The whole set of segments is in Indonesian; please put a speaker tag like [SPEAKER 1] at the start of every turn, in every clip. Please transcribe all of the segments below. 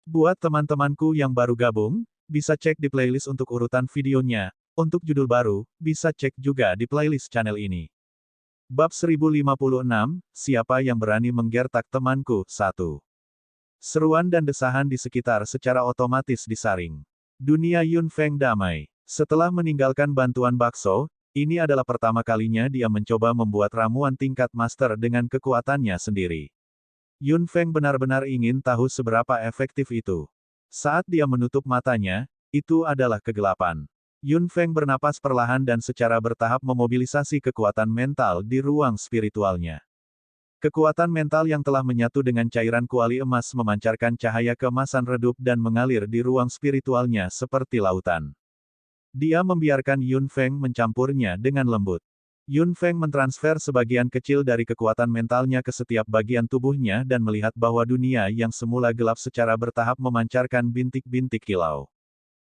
[SPEAKER 1] Buat teman-temanku yang baru gabung, bisa cek di playlist untuk urutan videonya. Untuk judul baru, bisa cek juga di playlist channel ini. Bab 1056, Siapa yang berani menggertak temanku? 1. Seruan dan desahan di sekitar secara otomatis disaring. Dunia Yun Feng damai. Setelah meninggalkan bantuan bakso, ini adalah pertama kalinya dia mencoba membuat ramuan tingkat master dengan kekuatannya sendiri. Yun Feng benar-benar ingin tahu seberapa efektif itu. Saat dia menutup matanya, itu adalah kegelapan. Yun Feng bernapas perlahan dan secara bertahap memobilisasi kekuatan mental di ruang spiritualnya. Kekuatan mental yang telah menyatu dengan cairan kuali emas memancarkan cahaya keemasan redup dan mengalir di ruang spiritualnya seperti lautan. Dia membiarkan Yun Feng mencampurnya dengan lembut. Yun Feng mentransfer sebagian kecil dari kekuatan mentalnya ke setiap bagian tubuhnya dan melihat bahwa dunia yang semula gelap secara bertahap memancarkan bintik-bintik kilau.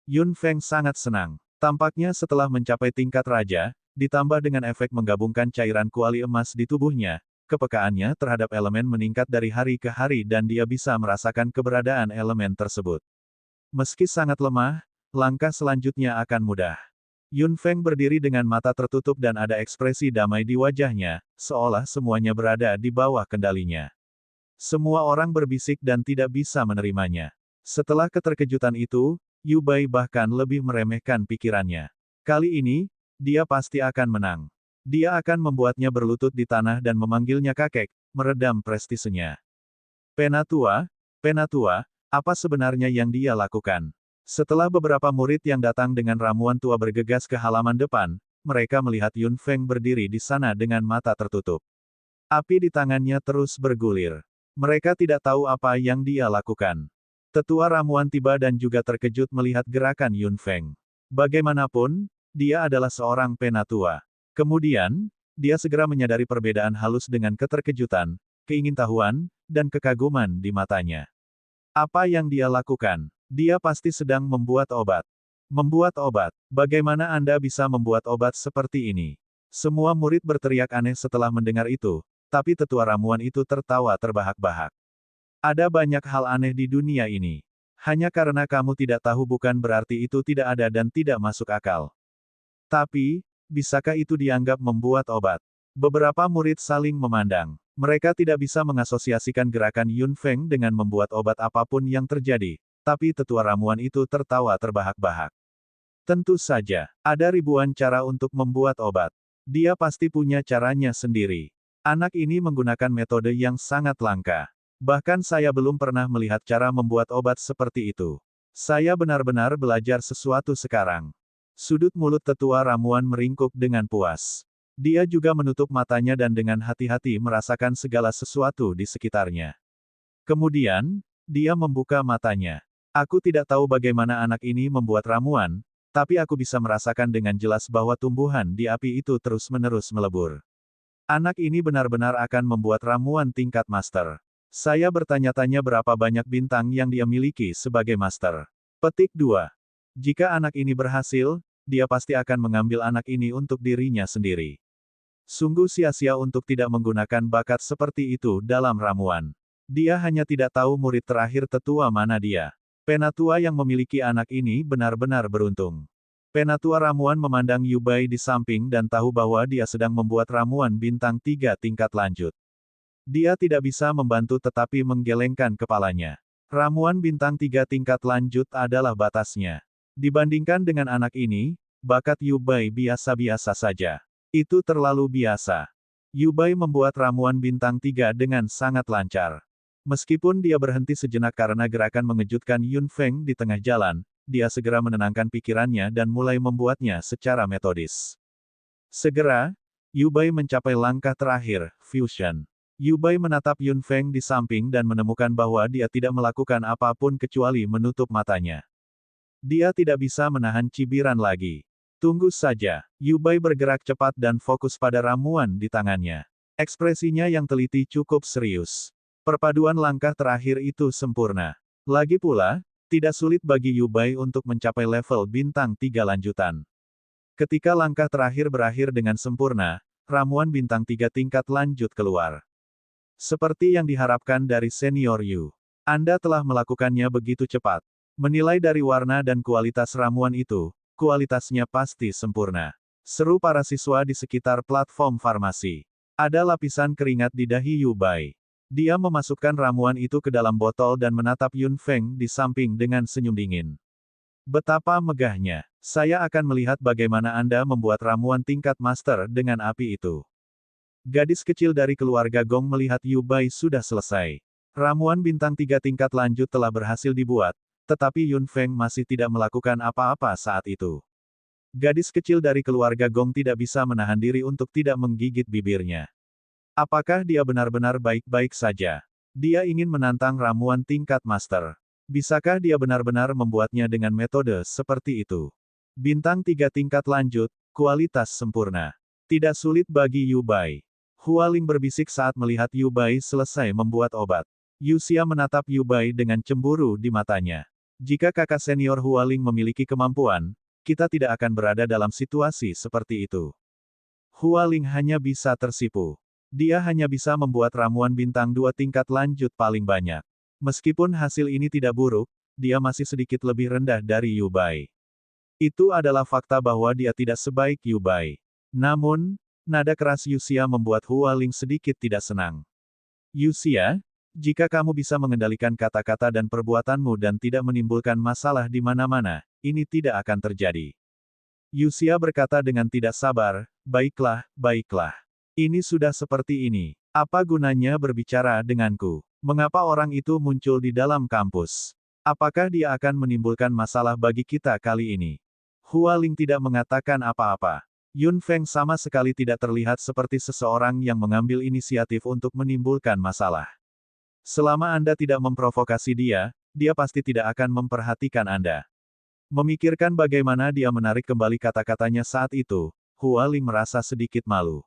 [SPEAKER 1] Yun Feng sangat senang. Tampaknya setelah mencapai tingkat raja, ditambah dengan efek menggabungkan cairan kuali emas di tubuhnya, kepekaannya terhadap elemen meningkat dari hari ke hari dan dia bisa merasakan keberadaan elemen tersebut. Meski sangat lemah, langkah selanjutnya akan mudah. Yun Feng berdiri dengan mata tertutup dan ada ekspresi damai di wajahnya, seolah semuanya berada di bawah kendalinya. Semua orang berbisik dan tidak bisa menerimanya. Setelah keterkejutan itu, Yu Bai bahkan lebih meremehkan pikirannya. Kali ini, dia pasti akan menang. Dia akan membuatnya berlutut di tanah dan memanggilnya kakek, meredam prestisenya. Penatua, apa sebenarnya yang dia lakukan? Setelah beberapa murid yang datang dengan ramuan tua bergegas ke halaman depan, mereka melihat Yun Feng berdiri di sana dengan mata tertutup. Api di tangannya terus bergulir. Mereka tidak tahu apa yang dia lakukan. Tetua ramuan tiba dan juga terkejut melihat gerakan Yun Feng. Bagaimanapun, dia adalah seorang penatua. Kemudian, dia segera menyadari perbedaan halus dengan keterkejutan, keingintahuan, dan kekaguman di matanya. Apa yang dia lakukan? Dia pasti sedang membuat obat. Membuat obat? Bagaimana Anda bisa membuat obat seperti ini? Semua murid berteriak aneh setelah mendengar itu, tapi tetua ramuan itu tertawa terbahak-bahak. Ada banyak hal aneh di dunia ini. Hanya karena kamu tidak tahu bukan berarti itu tidak ada dan tidak masuk akal. Tapi, bisakah itu dianggap membuat obat? Beberapa murid saling memandang. Mereka tidak bisa mengasosiasikan gerakan Yun Feng dengan membuat obat apapun yang terjadi, tapi tetua ramuan itu tertawa terbahak-bahak. Tentu saja, ada ribuan cara untuk membuat obat. Dia pasti punya caranya sendiri. Anak ini menggunakan metode yang sangat langka. Bahkan saya belum pernah melihat cara membuat obat seperti itu. Saya benar-benar belajar sesuatu sekarang. Sudut mulut tetua ramuan meringkuk dengan puas. Dia juga menutup matanya dan dengan hati-hati merasakan segala sesuatu di sekitarnya. Kemudian, dia membuka matanya. Aku tidak tahu bagaimana anak ini membuat ramuan, tapi aku bisa merasakan dengan jelas bahwa tumbuhan di api itu terus-menerus melebur. Anak ini benar-benar akan membuat ramuan tingkat master. Saya bertanya-tanya berapa banyak bintang yang dia miliki sebagai master. Petik 2. Jika anak ini berhasil, dia pasti akan mengambil anak ini untuk dirinya sendiri. Sungguh sia-sia untuk tidak menggunakan bakat seperti itu dalam ramuan. Dia hanya tidak tahu murid terakhir tetua mana dia. Penatua yang memiliki anak ini benar-benar beruntung. Penatua ramuan memandang Yu Bai di samping dan tahu bahwa dia sedang membuat ramuan bintang 3 tingkat lanjut. Dia tidak bisa membantu tetapi menggelengkan kepalanya. Ramuan bintang 3 tingkat lanjut adalah batasnya. Dibandingkan dengan anak ini, bakat Yu Bai biasa-biasa saja. Itu terlalu biasa. Yu Bai membuat ramuan bintang 3 dengan sangat lancar. Meskipun dia berhenti sejenak karena gerakan mengejutkan Yun Feng di tengah jalan, dia segera menenangkan pikirannya dan mulai membuatnya secara metodis. Segera, Yu Bai mencapai langkah terakhir, fusion. Yu Bai menatap Yun Feng di samping dan menemukan bahwa dia tidak melakukan apapun kecuali menutup matanya. Dia tidak bisa menahan cibiran lagi. Tunggu saja, Yu Bai bergerak cepat dan fokus pada ramuan di tangannya. Ekspresinya yang teliti cukup serius. Perpaduan langkah terakhir itu sempurna. Lagi pula, tidak sulit bagi Yu Bai untuk mencapai level bintang 3 lanjutan. Ketika langkah terakhir berakhir dengan sempurna, ramuan bintang 3 tingkat lanjut keluar. Seperti yang diharapkan dari senior Yu. Anda telah melakukannya begitu cepat. Menilai dari warna dan kualitas ramuan itu, kualitasnya pasti sempurna. Seru para siswa di sekitar platform farmasi. Ada lapisan keringat di dahi Yu Bai. Dia memasukkan ramuan itu ke dalam botol dan menatap Yun Feng di samping dengan senyum dingin. Betapa megahnya. Saya akan melihat bagaimana Anda membuat ramuan tingkat master dengan api itu. Gadis kecil dari keluarga Gong melihat Yu Bai sudah selesai. Ramuan bintang 3 tingkat lanjut telah berhasil dibuat, tetapi Yun Feng masih tidak melakukan apa-apa saat itu. Gadis kecil dari keluarga Gong tidak bisa menahan diri untuk tidak menggigit bibirnya. Apakah dia benar-benar baik-baik saja? Dia ingin menantang ramuan tingkat master. Bisakah dia benar-benar membuatnya dengan metode seperti itu? Bintang 3 tingkat lanjut, kualitas sempurna. Tidak sulit bagi Yu Bai. Hua Ling berbisik saat melihat Yu Bai selesai membuat obat. Yu Xia menatap Yu Bai dengan cemburu di matanya. Jika kakak senior Hua Ling memiliki kemampuan, kita tidak akan berada dalam situasi seperti itu. Hua Ling hanya bisa tersipu. Dia hanya bisa membuat ramuan bintang 2 tingkat lanjut paling banyak. Meskipun hasil ini tidak buruk, dia masih sedikit lebih rendah dari Yu Bai. Itu adalah fakta bahwa dia tidak sebaik Yu Bai. Namun, nada keras Yu Xia membuat Hua Ling sedikit tidak senang. Yu Xia, jika kamu bisa mengendalikan kata-kata dan perbuatanmu dan tidak menimbulkan masalah di mana-mana, ini tidak akan terjadi. Yu Xia berkata dengan tidak sabar, baiklah, baiklah. Ini sudah seperti ini. Apa gunanya berbicara denganku? Mengapa orang itu muncul di dalam kampus? Apakah dia akan menimbulkan masalah bagi kita kali ini? Hua Ling tidak mengatakan apa-apa. Yun Feng sama sekali tidak terlihat seperti seseorang yang mengambil inisiatif untuk menimbulkan masalah. Selama Anda tidak memprovokasi dia, dia pasti tidak akan memperhatikan Anda. Memikirkan bagaimana dia menarik kembali kata-katanya saat itu, Hua Ling merasa sedikit malu.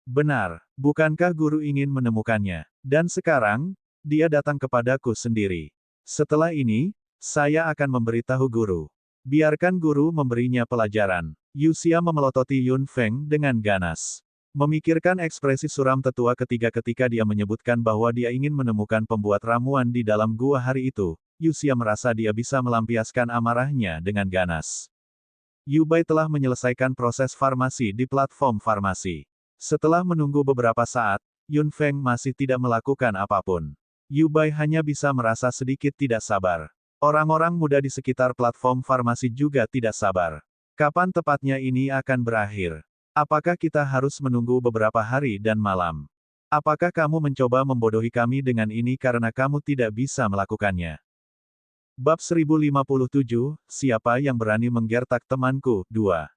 [SPEAKER 1] Benar, bukankah guru ingin menemukannya? Dan sekarang, dia datang kepadaku sendiri. Setelah ini, saya akan memberitahu guru. Biarkan guru memberinya pelajaran. Yu Xia memelototi Yun Feng dengan ganas. Memikirkan ekspresi suram tetua ketiga ketika dia menyebutkan bahwa dia ingin menemukan pembuat ramuan di dalam gua hari itu, Yu Xia merasa dia bisa melampiaskan amarahnya dengan ganas. Yu Bai telah menyelesaikan proses farmasi di platform farmasi. Setelah menunggu beberapa saat, Yun Feng masih tidak melakukan apapun. Yu Bai hanya bisa merasa sedikit tidak sabar. Orang-orang muda di sekitar platform farmasi juga tidak sabar. Kapan tepatnya ini akan berakhir? Apakah kita harus menunggu beberapa hari dan malam? Apakah kamu mencoba membodohi kami dengan ini karena kamu tidak bisa melakukannya? Bab 1057, Siapa yang berani menggertak temanku? 2.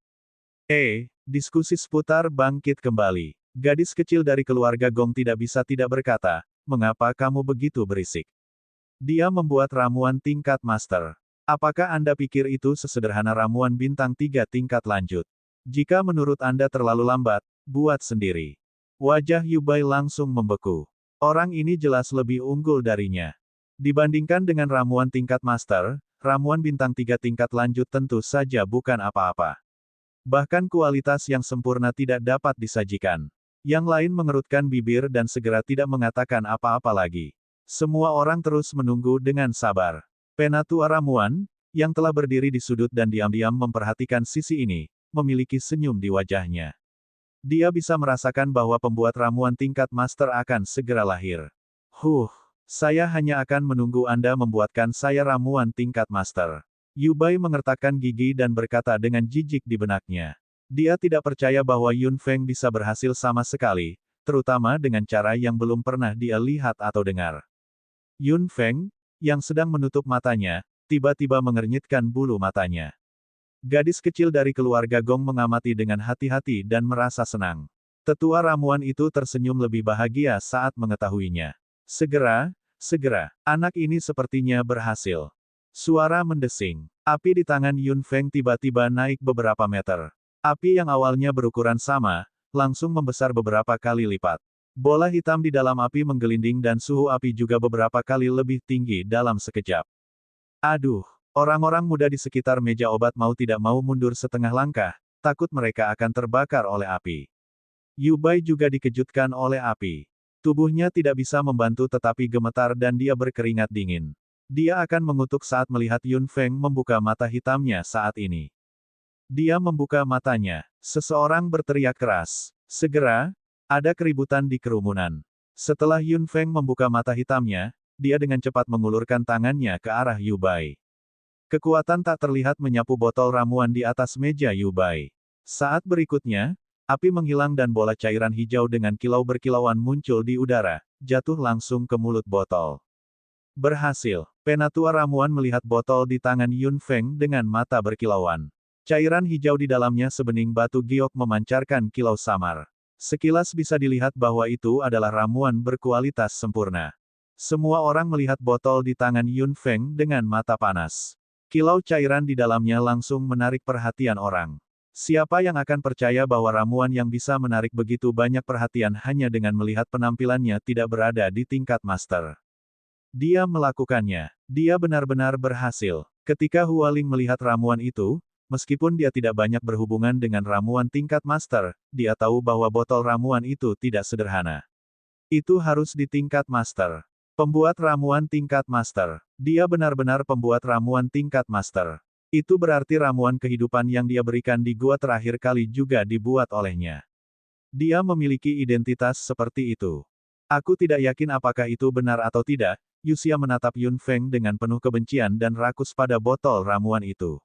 [SPEAKER 1] Diskusi seputar bangkit kembali. Gadis kecil dari keluarga Gong tidak bisa tidak berkata, mengapa kamu begitu berisik? Dia membuat ramuan tingkat master. Apakah Anda pikir itu sesederhana ramuan bintang 3 tingkat lanjut? Jika menurut Anda terlalu lambat, buat sendiri. Wajah Yu Bai langsung membeku. Orang ini jelas lebih unggul darinya. Dibandingkan dengan ramuan tingkat master, ramuan bintang 3 tingkat lanjut tentu saja bukan apa-apa. Bahkan kualitas yang sempurna tidak dapat disajikan. Yang lain mengerutkan bibir dan segera tidak mengatakan apa-apa lagi. Semua orang terus menunggu dengan sabar. Penatua ramuan, yang telah berdiri di sudut dan diam-diam memperhatikan sisi ini, memiliki senyum di wajahnya. Dia bisa merasakan bahwa pembuat ramuan tingkat master akan segera lahir. Saya hanya akan menunggu Anda membuatkan saya ramuan tingkat master. Yu Bai mengertakkan gigi dan berkata dengan jijik di benaknya. Dia tidak percaya bahwa Yun Feng bisa berhasil sama sekali, terutama dengan cara yang belum pernah dia lihat atau dengar. Yun Feng, yang sedang menutup matanya, tiba-tiba mengernyitkan bulu matanya. Gadis kecil dari keluarga Gong mengamati dengan hati-hati dan merasa senang. Tetua ramuan itu tersenyum lebih bahagia saat mengetahuinya. Segera, anak ini sepertinya berhasil. Suara mendesing. Api di tangan Yun Feng tiba-tiba naik beberapa meter. Api yang awalnya berukuran sama, langsung membesar beberapa kali lipat. Bola hitam di dalam api menggelinding dan suhu api juga beberapa kali lebih tinggi dalam sekejap. Aduh! Orang-orang muda di sekitar meja obat mau tidak mau mundur setengah langkah, takut mereka akan terbakar oleh api. Yu Bai juga dikejutkan oleh api. Tubuhnya tidak bisa membantu tetapi gemetar dan dia berkeringat dingin. Dia akan mengutuk saat melihat Yun Feng membuka mata hitamnya saat ini. Dia membuka matanya. Seseorang berteriak keras. Segera, ada keributan di kerumunan. Setelah Yun Feng membuka mata hitamnya, dia dengan cepat mengulurkan tangannya ke arah Yu Bai. Kekuatan tak terlihat menyapu botol ramuan di atas meja Yu Bai. Saat berikutnya, api menghilang dan bola cairan hijau dengan kilau berkilauan muncul di udara, jatuh langsung ke mulut botol. Berhasil. Penatua ramuan melihat botol di tangan Yun Feng dengan mata berkilauan. Cairan hijau di dalamnya sebening batu giok memancarkan kilau samar. Sekilas bisa dilihat bahwa itu adalah ramuan berkualitas sempurna. Semua orang melihat botol di tangan Yun Feng dengan mata panas. Kilau cairan di dalamnya langsung menarik perhatian orang. Siapa yang akan percaya bahwa ramuan yang bisa menarik begitu banyak perhatian hanya dengan melihat penampilannya tidak berada di tingkat master? Dia melakukannya. Dia benar-benar berhasil. Ketika Hualing melihat ramuan itu, meskipun dia tidak banyak berhubungan dengan ramuan tingkat master, dia tahu bahwa botol ramuan itu tidak sederhana. Itu harus di tingkat master. Pembuat ramuan tingkat master. Dia benar-benar pembuat ramuan tingkat master. Itu berarti ramuan kehidupan yang dia berikan di gua terakhir kali juga dibuat olehnya. Dia memiliki identitas seperti itu. Aku tidak yakin apakah itu benar atau tidak. Yuxia menatap Yun Feng dengan penuh kebencian dan rakus pada botol ramuan itu.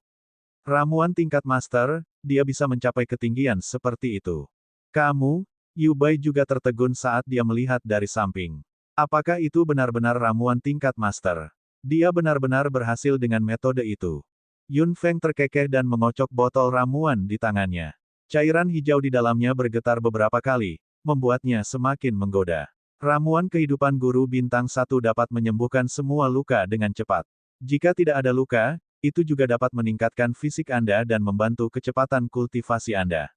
[SPEAKER 1] Ramuan tingkat master, dia bisa mencapai ketinggian seperti itu. Kamu, Yu Bai juga tertegun saat dia melihat dari samping. Apakah itu benar-benar ramuan tingkat master? Dia benar-benar berhasil dengan metode itu. Yun Feng terkekeh dan mengocok botol ramuan di tangannya. Cairan hijau di dalamnya bergetar beberapa kali, membuatnya semakin menggoda. Ramuan kehidupan guru bintang 1 dapat menyembuhkan semua luka dengan cepat. Jika tidak ada luka, itu juga dapat meningkatkan fisik Anda dan membantu kecepatan kultivasi Anda.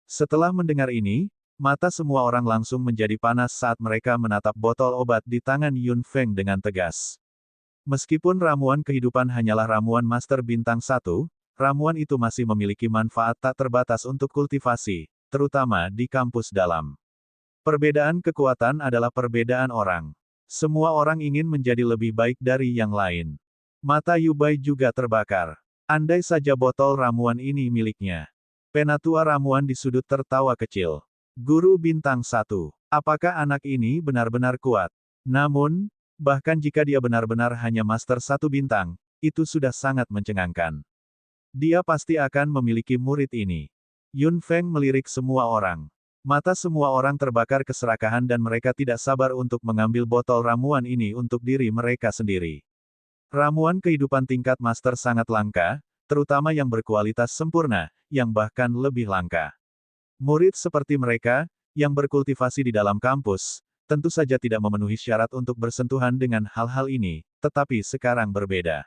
[SPEAKER 1] Setelah mendengar ini, mata semua orang langsung menjadi panas saat mereka menatap botol obat di tangan Yun Feng dengan tegas. Meskipun ramuan kehidupan hanyalah ramuan master bintang 1, ramuan itu masih memiliki manfaat tak terbatas untuk kultivasi, terutama di kampus dalam. Perbedaan kekuatan adalah perbedaan orang. Semua orang ingin menjadi lebih baik dari yang lain. Mata Yu Bai juga terbakar. Andai saja botol ramuan ini miliknya. Penatua ramuan di sudut tertawa kecil. Guru bintang 1. Apakah anak ini benar-benar kuat? Namun, bahkan jika dia benar-benar hanya master 1 bintang, itu sudah sangat mencengangkan. Dia pasti akan memiliki murid ini. Yun Feng melirik semua orang. Mata semua orang terbakar keserakahan dan mereka tidak sabar untuk mengambil botol ramuan ini untuk diri mereka sendiri. Ramuan kehidupan tingkat master sangat langka, terutama yang berkualitas sempurna, yang bahkan lebih langka. Murid seperti mereka, yang berkultivasi di dalam kampus, tentu saja tidak memenuhi syarat untuk bersentuhan dengan hal-hal ini, tetapi sekarang berbeda.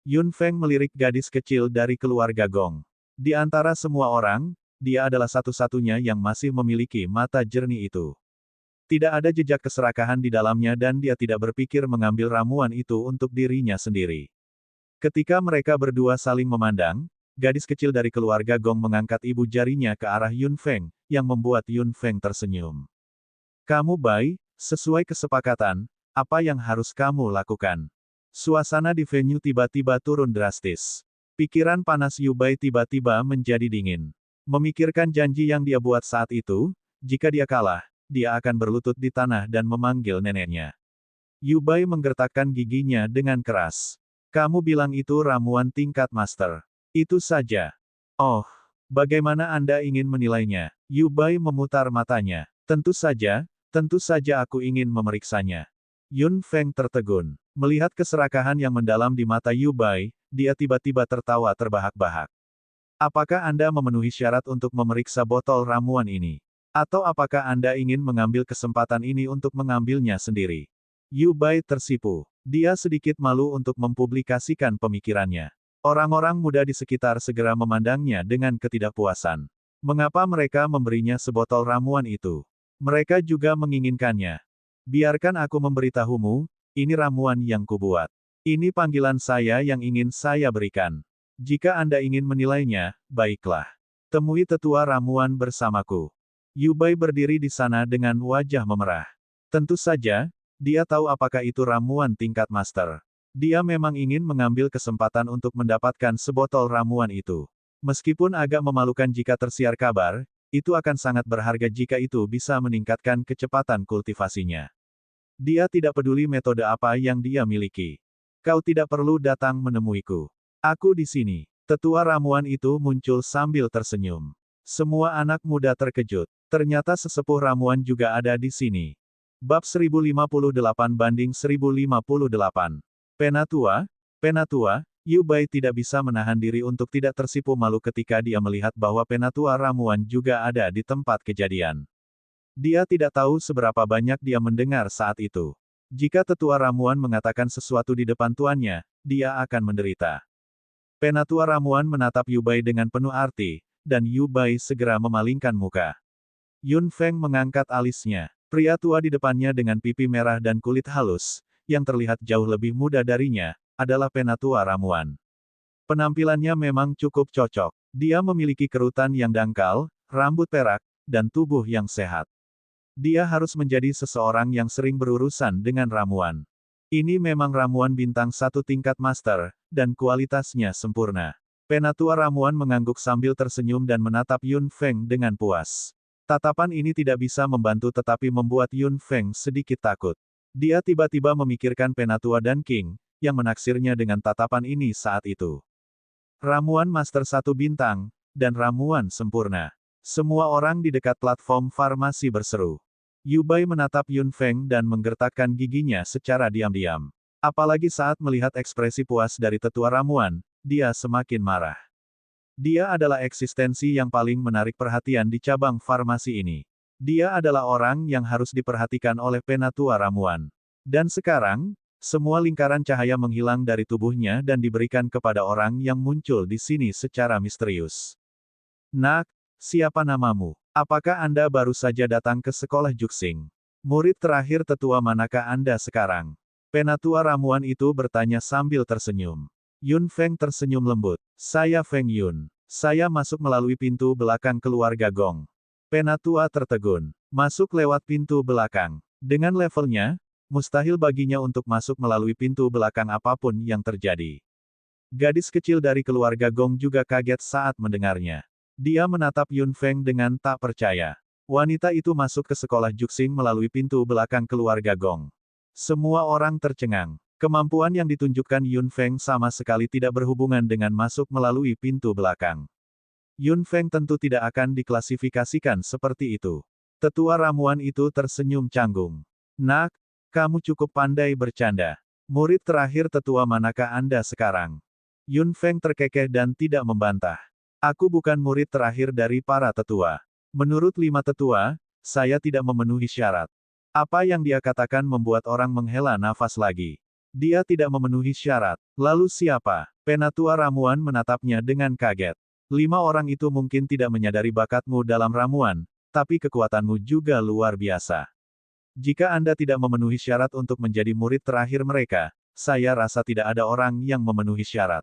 [SPEAKER 1] Yun Feng melirik gadis kecil dari keluarga Gong. Di antara semua orang, dia adalah satu-satunya yang masih memiliki mata jernih itu. Tidak ada jejak keserakahan di dalamnya dan dia tidak berpikir mengambil ramuan itu untuk dirinya sendiri. Ketika mereka berdua saling memandang, gadis kecil dari keluarga Gong mengangkat ibu jarinya ke arah Yun Feng, yang membuat Yun Feng tersenyum. Kamu Bai, sesuai kesepakatan, apa yang harus kamu lakukan? Suasana di venue tiba-tiba turun drastis. Pikiran panas Yu Bai tiba-tiba menjadi dingin. Memikirkan janji yang dia buat saat itu, jika dia kalah, dia akan berlutut di tanah dan memanggil neneknya. Yu Bai menggertakkan giginya dengan keras. Kamu bilang itu ramuan tingkat master. Itu saja. Oh, bagaimana Anda ingin menilainya? Yu Bai memutar matanya. Tentu saja aku ingin memeriksanya. Yun Feng tertegun. Melihat keserakahan yang mendalam di mata Yu Bai, dia tiba-tiba tertawa terbahak-bahak. Apakah Anda memenuhi syarat untuk memeriksa botol ramuan ini? Atau apakah Anda ingin mengambil kesempatan ini untuk mengambilnya sendiri? Yu Bai tersipu. Dia sedikit malu untuk mempublikasikan pemikirannya. Orang-orang muda di sekitar segera memandangnya dengan ketidakpuasan. Mengapa mereka memberinya sebotol ramuan itu? Mereka juga menginginkannya. Biarkan aku memberitahumu, ini ramuan yang kubuat. Ini panggilan saya yang ingin saya berikan. Jika Anda ingin menilainya, baiklah. Temui tetua ramuan bersamaku. Yu Bai berdiri di sana dengan wajah memerah. Tentu saja, dia tahu apakah itu ramuan tingkat master. Dia memang ingin mengambil kesempatan untuk mendapatkan sebotol ramuan itu. Meskipun agak memalukan jika tersiar kabar, itu akan sangat berharga jika itu bisa meningkatkan kecepatan kultivasinya. Dia tidak peduli metode apa yang dia miliki. Kau tidak perlu datang menemuiku. Aku di sini. Tetua ramuan itu muncul sambil tersenyum. Semua anak muda terkejut. Ternyata sesepuh ramuan juga ada di sini. Bab 1058-1058. Penatua, Penatua, Yu Bai tidak bisa menahan diri untuk tidak tersipu malu ketika dia melihat bahwa penatua ramuan juga ada di tempat kejadian. Dia tidak tahu seberapa banyak dia mendengar saat itu. Jika tetua ramuan mengatakan sesuatu di depan tuannya, dia akan menderita. Penatua ramuan menatap Yu Bai dengan penuh arti, dan Yu Bai segera memalingkan muka. Yun Feng mengangkat alisnya. Pria tua di depannya dengan pipi merah dan kulit halus, yang terlihat jauh lebih muda darinya, adalah penatua ramuan. Penampilannya memang cukup cocok. Dia memiliki kerutan yang dangkal, rambut perak, dan tubuh yang sehat. Dia harus menjadi seseorang yang sering berurusan dengan ramuan. Ini memang ramuan bintang 1 tingkat master, dan kualitasnya sempurna. Penatua ramuan mengangguk sambil tersenyum dan menatap Yun Feng dengan puas. Tatapan ini tidak bisa membantu tetapi membuat Yun Feng sedikit takut. Dia tiba-tiba memikirkan Penatua dan King, yang menaksirnya dengan tatapan ini saat itu. Ramuan Master 1 bintang, dan ramuan sempurna. Semua orang di dekat platform farmasi berseru. Yu Bai menatap Yun Feng dan menggertakkan giginya secara diam-diam. Apalagi saat melihat ekspresi puas dari tetua ramuan, dia semakin marah. Dia adalah eksistensi yang paling menarik perhatian di cabang farmasi ini. Dia adalah orang yang harus diperhatikan oleh penatua ramuan. Dan sekarang, semua lingkaran cahaya menghilang dari tubuhnya dan diberikan kepada orang yang muncul di sini secara misterius. Nak, siapa namamu? Apakah Anda baru saja datang ke sekolah Juxing? Murid terakhir tetua manakah Anda sekarang? Penatua ramuan itu bertanya sambil tersenyum. Yun Feng tersenyum lembut. Saya Feng Yun. Saya masuk melalui pintu belakang keluarga Gong. Penatua tertegun. Masuk lewat pintu belakang. Dengan levelnya, mustahil baginya untuk masuk melalui pintu belakang apapun yang terjadi. Gadis kecil dari keluarga Gong juga kaget saat mendengarnya. Dia menatap Yun Feng dengan tak percaya. Wanita itu masuk ke sekolah Juxing melalui pintu belakang keluarga Gong. Semua orang tercengang. Kemampuan yang ditunjukkan Yun Feng sama sekali tidak berhubungan dengan masuk melalui pintu belakang. Yun Feng tentu tidak akan diklasifikasikan seperti itu. Tetua ramuan itu tersenyum canggung. Nak, kamu cukup pandai bercanda. Murid terakhir tetua manakah Anda sekarang? Yun Feng terkekeh dan tidak membantah. Aku bukan murid terakhir dari para tetua. Menurut 5 tetua, saya tidak memenuhi syarat. Apa yang dia katakan membuat orang menghela nafas lagi. Dia tidak memenuhi syarat. Lalu siapa? Penatua ramuan menatapnya dengan kaget. 5 orang itu mungkin tidak menyadari bakatmu dalam ramuan, tapi kekuatanmu juga luar biasa. Jika Anda tidak memenuhi syarat untuk menjadi murid terakhir mereka, saya rasa tidak ada orang yang memenuhi syarat.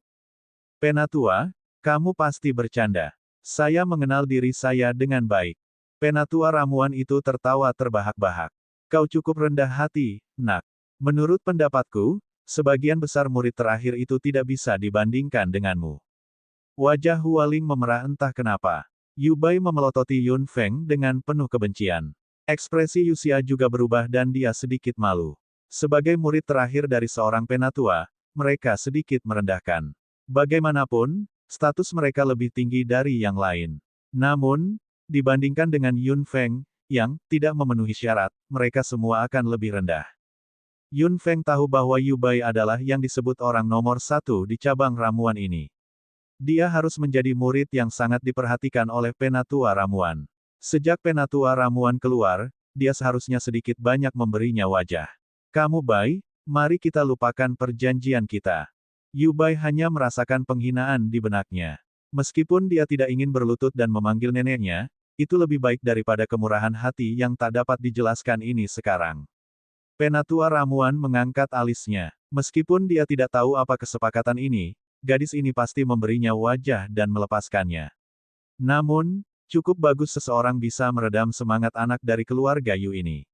[SPEAKER 1] Penatua, kamu pasti bercanda. Saya mengenal diri saya dengan baik. Penatua ramuan itu tertawa terbahak-bahak. Kau cukup rendah hati, Nak. Menurut pendapatku, sebagian besar murid terakhir itu tidak bisa dibandingkan denganmu. Wajah Hualing memerah entah kenapa. Yu Bai memelototi Yun Feng dengan penuh kebencian. Ekspresi Yuxia juga berubah dan dia sedikit malu. Sebagai murid terakhir dari seorang penatua, mereka sedikit merendahkan. Bagaimanapun, status mereka lebih tinggi dari yang lain. Namun, dibandingkan dengan Yun Feng, yang tidak memenuhi syarat, mereka semua akan lebih rendah. Yun Feng tahu bahwa Yu Bai adalah yang disebut orang nomor 1 di cabang ramuan ini. Dia harus menjadi murid yang sangat diperhatikan oleh penatua ramuan. Sejak penatua ramuan keluar, dia seharusnya sedikit banyak memberinya wajah. Kamu Bai, mari kita lupakan perjanjian kita. Yu Bai hanya merasakan penghinaan di benaknya. Meskipun dia tidak ingin berlutut dan memanggil neneknya, itu lebih baik daripada kemurahan hati yang tak dapat dijelaskan ini sekarang. Penatua ramuan mengangkat alisnya. Meskipun dia tidak tahu apa kesepakatan ini, gadis ini pasti memberinya wajah dan melepaskannya. Namun, cukup bagus seseorang bisa meredam semangat anak dari keluarga Yu ini.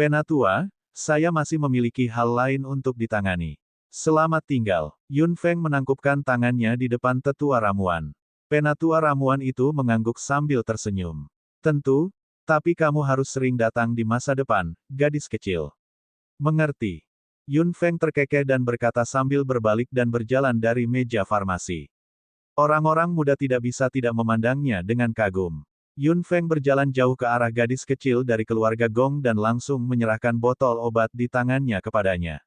[SPEAKER 1] Penatua, saya masih memiliki hal lain untuk ditangani. Selamat tinggal. Yun Feng menangkupkan tangannya di depan tetua ramuan. Penatua ramuan itu mengangguk sambil tersenyum. Tentu, tapi kamu harus sering datang di masa depan, gadis kecil. Mengerti. Yun Feng terkekeh dan berkata sambil berbalik dan berjalan dari meja farmasi. Orang-orang muda tidak bisa tidak memandangnya dengan kagum. Yun Feng berjalan jauh ke arah gadis kecil dari keluarga Gong dan langsung menyerahkan botol obat di tangannya kepadanya.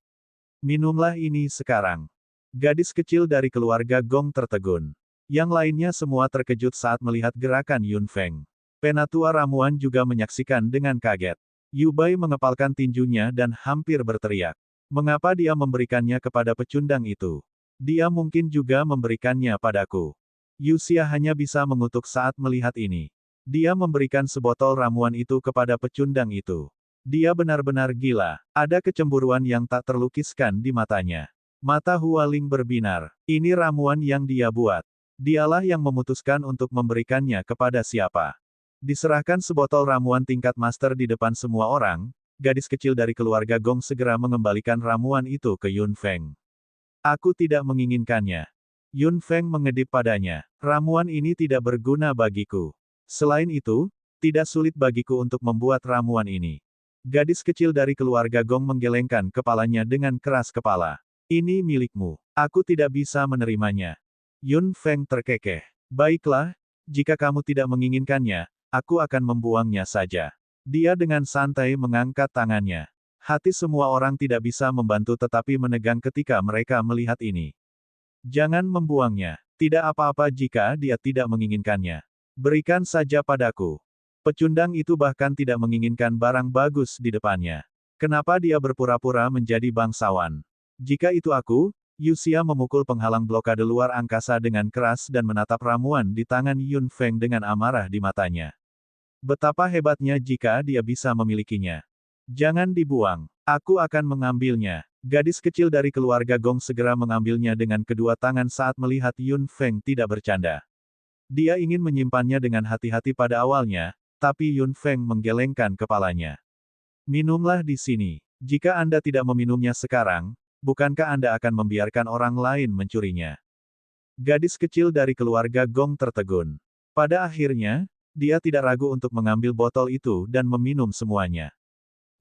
[SPEAKER 1] Minumlah ini sekarang. Gadis kecil dari keluarga Gong tertegun. Yang lainnya semua terkejut saat melihat gerakan Yun Feng. Penatua ramuan juga menyaksikan dengan kaget. Yu Bai mengepalkan tinjunya dan hampir berteriak. Mengapa dia memberikannya kepada pecundang itu? Dia mungkin juga memberikannya padaku. Yu Xia hanya bisa mengutuk saat melihat ini. Dia memberikan sebotol ramuan itu kepada pecundang itu. Dia benar-benar gila. Ada kecemburuan yang tak terlukiskan di matanya. Mata Hualing berbinar. Ini ramuan yang dia buat. Dialah yang memutuskan untuk memberikannya kepada siapa. Diserahkan sebotol ramuan tingkat master di depan semua orang, gadis kecil dari keluarga Gong segera mengembalikan ramuan itu ke Yun Feng. Aku tidak menginginkannya. Yun Feng mengedip padanya. Ramuan ini tidak berguna bagiku. Selain itu, tidak sulit bagiku untuk membuat ramuan ini. Gadis kecil dari keluarga Gong menggelengkan kepalanya dengan keras kepala. Ini milikmu. Aku tidak bisa menerimanya. Yun Feng terkekeh. Baiklah, jika kamu tidak menginginkannya, aku akan membuangnya saja. Dia dengan santai mengangkat tangannya. Hati semua orang tidak bisa membantu tetapi menegang ketika mereka melihat ini. Jangan membuangnya. Tidak apa-apa jika dia tidak menginginkannya. Berikan saja padaku. Pecundang itu bahkan tidak menginginkan barang bagus di depannya. Kenapa dia berpura-pura menjadi bangsawan? Jika itu aku, Yu Xia memukul penghalang blokade luar angkasa dengan keras dan menatap ramuan di tangan Yun Feng dengan amarah di matanya. Betapa hebatnya jika dia bisa memilikinya. Jangan dibuang. Aku akan mengambilnya. Gadis kecil dari keluarga Gong segera mengambilnya dengan kedua tangan saat melihat Yun Feng tidak bercanda. Dia ingin menyimpannya dengan hati-hati pada awalnya, tapi Yun Feng menggelengkan kepalanya. Minumlah di sini. Jika Anda tidak meminumnya sekarang, bukankah Anda akan membiarkan orang lain mencurinya? Gadis kecil dari keluarga Gong tertegun. Pada akhirnya, dia tidak ragu untuk mengambil botol itu dan meminum semuanya.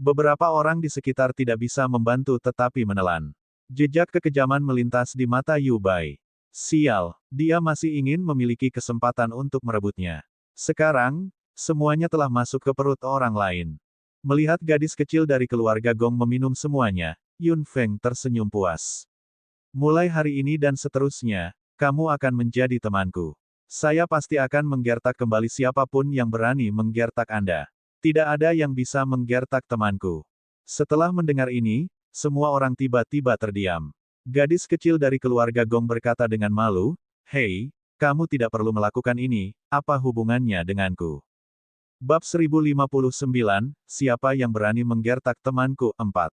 [SPEAKER 1] Beberapa orang di sekitar tidak bisa membantu tetapi menelan. Jejak kekejaman melintas di mata Yu Bai. Sial, dia masih ingin memiliki kesempatan untuk merebutnya. Sekarang, semuanya telah masuk ke perut orang lain. Melihat gadis kecil dari keluarga Gong meminum semuanya, Yun Feng tersenyum puas. Mulai hari ini dan seterusnya, kamu akan menjadi temanku. Saya pasti akan menggertak kembali siapapun yang berani menggertak Anda. Tidak ada yang bisa menggertak temanku. Setelah mendengar ini, semua orang tiba-tiba terdiam. Gadis kecil dari keluarga Gong berkata dengan malu, "Hei, kamu tidak perlu melakukan ini, apa hubungannya denganku?" Bab 1059, Siapa yang berani menggertak temanku 4.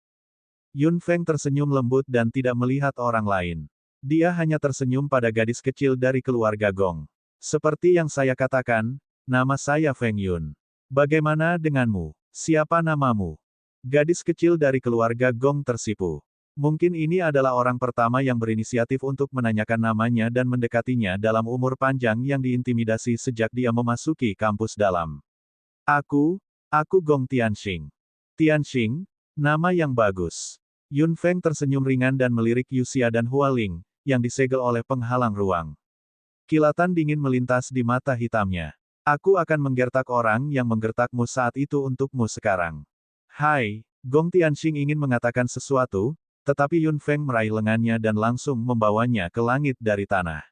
[SPEAKER 1] Yun Feng tersenyum lembut dan tidak melihat orang lain. Dia hanya tersenyum pada gadis kecil dari keluarga Gong. Seperti yang saya katakan, nama saya Feng Yun. Bagaimana denganmu? Siapa namamu? Gadis kecil dari keluarga Gong tersipu. Mungkin ini adalah orang pertama yang berinisiatif untuk menanyakan namanya dan mendekatinya dalam umur panjang yang diintimidasi sejak dia memasuki kampus dalam. Aku Gong Tianxing. Tianxing, nama yang bagus. Yun Feng tersenyum ringan dan melirik Yu Xia dan Hualing, yang disegel oleh penghalang ruang. Kilatan dingin melintas di mata hitamnya. Aku akan menggertak orang yang menggertakmu saat itu untukmu sekarang. Hai, Gong Tianxing ingin mengatakan sesuatu, tetapi Yun Feng meraih lengannya dan langsung membawanya ke langit dari tanah.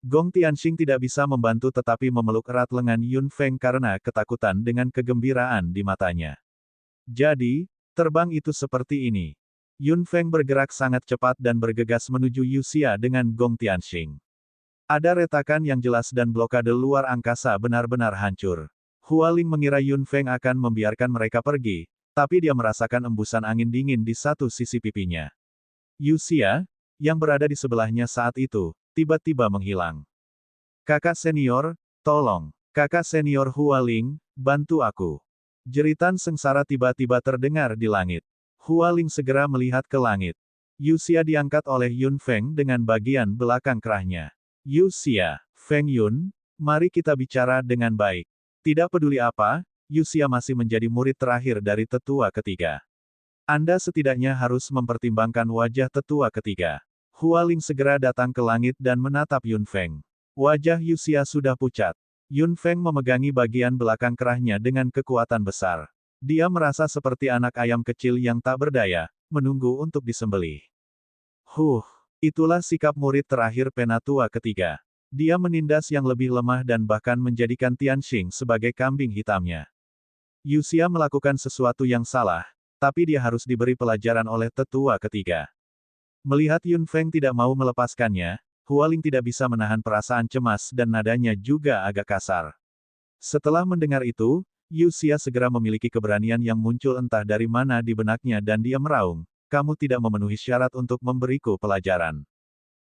[SPEAKER 1] Gong Tianxing tidak bisa membantu tetapi memeluk erat lengan Yun Feng karena ketakutan dengan kegembiraan di matanya. Jadi, terbang itu seperti ini. Yun Feng bergerak sangat cepat dan bergegas menuju Yu Xia dengan Gong Tianxing. Ada retakan yang jelas dan blokade luar angkasa benar-benar hancur. Hualing mengira Yun Feng akan membiarkan mereka pergi, tapi dia merasakan embusan angin dingin di satu sisi pipinya. Yu Xia, yang berada di sebelahnya saat itu, tiba-tiba menghilang. Kakak senior, tolong. Kakak senior Hualing, bantu aku. Jeritan sengsara tiba-tiba terdengar di langit. Hualing segera melihat ke langit. Yuxia diangkat oleh Yun Feng dengan bagian belakang kerahnya. Yuxia, Feng Yun, mari kita bicara dengan baik. Tidak peduli apa, Yuxia masih menjadi murid terakhir dari tetua ketiga. Anda setidaknya harus mempertimbangkan wajah tetua ketiga. Hualing segera datang ke langit dan menatap Yun Feng. Wajah Yuxia sudah pucat. Yun Feng memegangi bagian belakang kerahnya dengan kekuatan besar. Dia merasa seperti anak ayam kecil yang tak berdaya, menunggu untuk disembelih. Itulah sikap murid terakhir penatua ketiga. Dia menindas yang lebih lemah dan bahkan menjadikan Tianxing sebagai kambing hitamnya. Yuxia melakukan sesuatu yang salah, tapi dia harus diberi pelajaran oleh tetua ketiga. Melihat Yun Feng tidak mau melepaskannya, Hualing tidak bisa menahan perasaan cemas dan nadanya juga agak kasar. Setelah mendengar itu, Yuxia segera memiliki keberanian yang muncul entah dari mana di benaknya dan dia meraung, kamu tidak memenuhi syarat untuk memberiku pelajaran.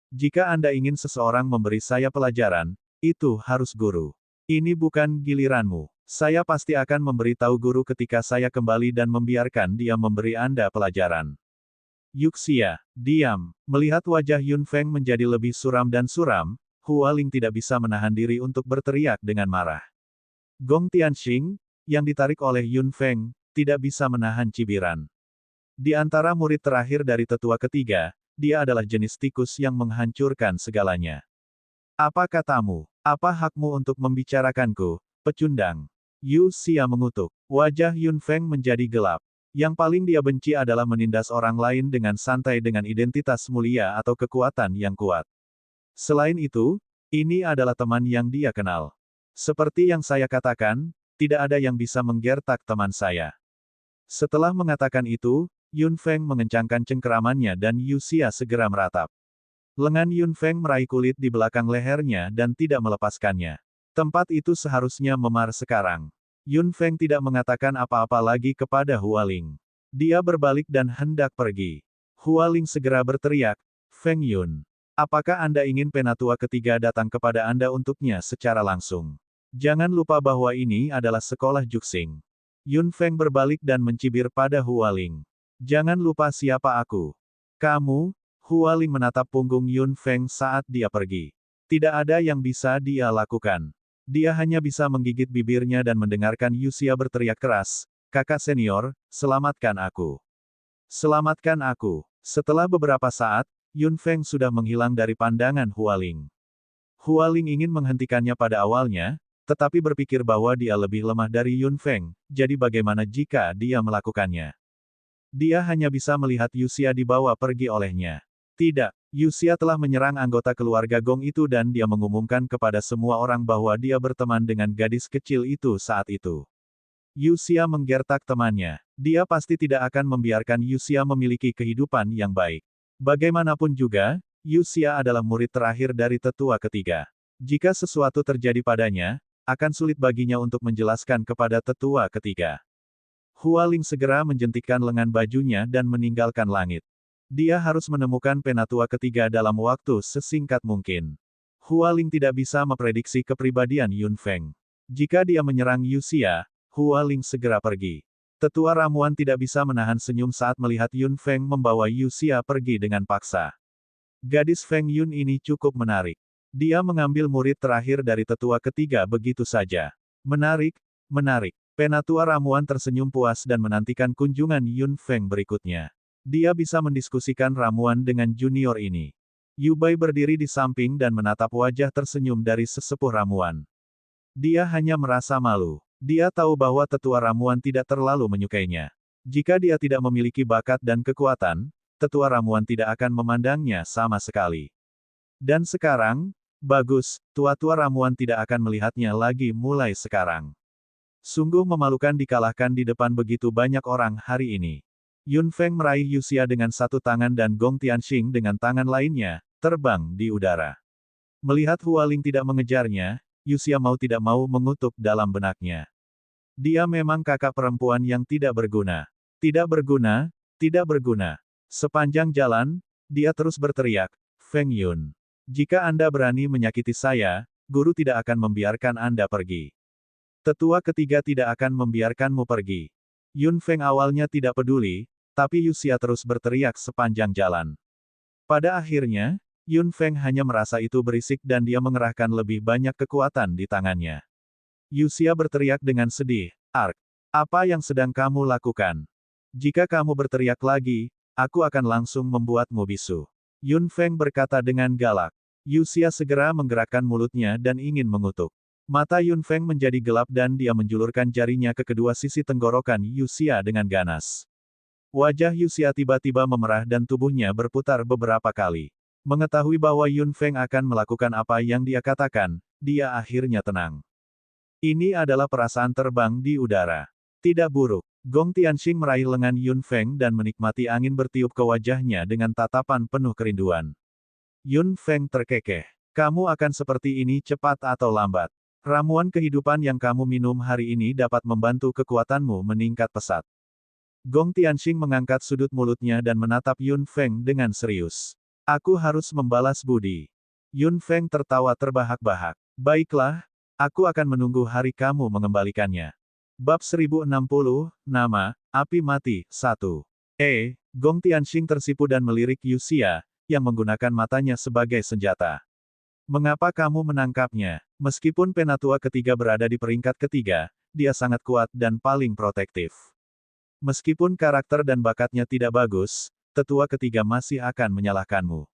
[SPEAKER 1] Jika Anda ingin seseorang memberi saya pelajaran, itu harus guru. Ini bukan giliranmu. Saya pasti akan memberitahu guru ketika saya kembali dan membiarkan dia memberi Anda pelajaran. Yuxia, diam. Melihat wajah Yun Feng menjadi lebih suram dan suram, Hualing tidak bisa menahan diri untuk berteriak dengan marah. Gong Tianxing, yang ditarik oleh Yun Feng, tidak bisa menahan cibiran. Di antara murid terakhir dari tetua ketiga, dia adalah jenis tikus yang menghancurkan segalanya. Apa katamu? Apa hakmu untuk membicarakanku, pecundang? Yuxia mengutuk. Wajah Yun Feng menjadi gelap. Yang paling dia benci adalah menindas orang lain dengan santai dengan identitas mulia atau kekuatan yang kuat. Selain itu, ini adalah teman yang dia kenal. Seperti yang saya katakan, tidak ada yang bisa menggertak teman saya. Setelah mengatakan itu, Yun Feng mengencangkan cengkeramannya dan Yuxia segera meratap. Lengan Yun Feng meraih kulit di belakang lehernya dan tidak melepaskannya. Tempat itu seharusnya memar sekarang. Yun Feng tidak mengatakan apa-apa lagi kepada Hualing. Dia berbalik dan hendak pergi. Hualing segera berteriak, Feng Yun. Apakah Anda ingin penatua ketiga datang kepada Anda untuknya secara langsung? Jangan lupa bahwa ini adalah sekolah Juxing. Yun Feng berbalik dan mencibir pada Hualing. Jangan lupa siapa aku. Kamu, Hualing menatap punggung Yun Feng saat dia pergi. Tidak ada yang bisa dia lakukan. Dia hanya bisa menggigit bibirnya dan mendengarkan Yuxia berteriak keras, kakak senior, selamatkan aku. Selamatkan aku. Setelah beberapa saat, Yun Feng sudah menghilang dari pandangan Hualing. Hualing ingin menghentikannya pada awalnya, tetapi berpikir bahwa dia lebih lemah dari Yun Feng, jadi bagaimana jika dia melakukannya? Dia hanya bisa melihat Yuxia dibawa pergi olehnya. Tidak, Yuxia telah menyerang anggota keluarga Gong itu dan dia mengumumkan kepada semua orang bahwa dia berteman dengan gadis kecil itu saat itu. Yuxia menggertak temannya. Dia pasti tidak akan membiarkan Yuxia memiliki kehidupan yang baik. Bagaimanapun juga, Yuxia adalah murid terakhir dari tetua ketiga. Jika sesuatu terjadi padanya, akan sulit baginya untuk menjelaskan kepada tetua ketiga. Hualing segera menjentikkan lengan bajunya dan meninggalkan langit. Dia harus menemukan penatua ketiga dalam waktu sesingkat mungkin. Hualing tidak bisa memprediksi kepribadian Yun Feng. Jika dia menyerang Yuxia, Hualing segera pergi. Tetua ramuan tidak bisa menahan senyum saat melihat Yun Feng membawa Yuxia pergi dengan paksa. Gadis Feng Yun ini cukup menarik. Dia mengambil murid terakhir dari tetua ketiga begitu saja. Menarik, menarik. Penatua ramuan tersenyum puas dan menantikan kunjungan Yun Feng berikutnya. Dia bisa mendiskusikan ramuan dengan junior ini. Yu Bai berdiri di samping dan menatap wajah tersenyum dari sesepuh ramuan. Dia hanya merasa malu. Dia tahu bahwa tetua ramuan tidak terlalu menyukainya. Jika dia tidak memiliki bakat dan kekuatan, tetua ramuan tidak akan memandangnya sama sekali. Dan sekarang, bagus, tua-tua ramuan tidak akan melihatnya lagi mulai sekarang. Sungguh memalukan dikalahkan di depan begitu banyak orang hari ini. Yun Feng meraih Yuxia dengan satu tangan dan Gong Tianxing dengan tangan lainnya, terbang di udara. Melihat Hualing tidak mengejarnya, Yuxia mau tidak mau mengutuk dalam benaknya. Dia memang kakak perempuan yang tidak berguna. Tidak berguna, tidak berguna. Sepanjang jalan, dia terus berteriak, Feng Yun. Jika Anda berani menyakiti saya, guru tidak akan membiarkan Anda pergi. Tetua ketiga tidak akan membiarkanmu pergi. Yun Feng awalnya tidak peduli, tapi Yuxia terus berteriak sepanjang jalan. Pada akhirnya, Yun Feng hanya merasa itu berisik dan dia mengerahkan lebih banyak kekuatan di tangannya. Yuxia berteriak dengan sedih, "Ark, apa yang sedang kamu lakukan? Jika kamu berteriak lagi, aku akan langsung membuatmu bisu." Yun Feng berkata dengan galak. Yuxia segera menggerakkan mulutnya dan ingin mengutuk. Mata Yun Feng menjadi gelap dan dia menjulurkan jarinya ke kedua sisi tenggorokan Yuxia dengan ganas. Wajah Yuxia tiba-tiba memerah dan tubuhnya berputar beberapa kali. Mengetahui bahwa Yun Feng akan melakukan apa yang dia katakan, dia akhirnya tenang. Ini adalah perasaan terbang di udara. Tidak buruk. Gong Tianxing meraih lengan Yun Feng dan menikmati angin bertiup ke wajahnya dengan tatapan penuh kerinduan. Yun Feng terkekeh. Kamu akan seperti ini cepat atau lambat. Ramuan kehidupan yang kamu minum hari ini dapat membantu kekuatanmu meningkat pesat. Gong Tianxing mengangkat sudut mulutnya dan menatap Yun Feng dengan serius. Aku harus membalas budi. Yun Feng tertawa terbahak-bahak. Baiklah, aku akan menunggu hari kamu mengembalikannya. Bab 1060, Nama, Api Mati, 1. Gong Tianxing tersipu dan melirik Yuxia, yang menggunakan matanya sebagai senjata. Mengapa kamu menangkapnya? Meskipun penatua ketiga berada di peringkat ketiga, dia sangat kuat dan paling protektif. Meskipun karakter dan bakatnya tidak bagus, tetua ketiga masih akan menyalahkanmu.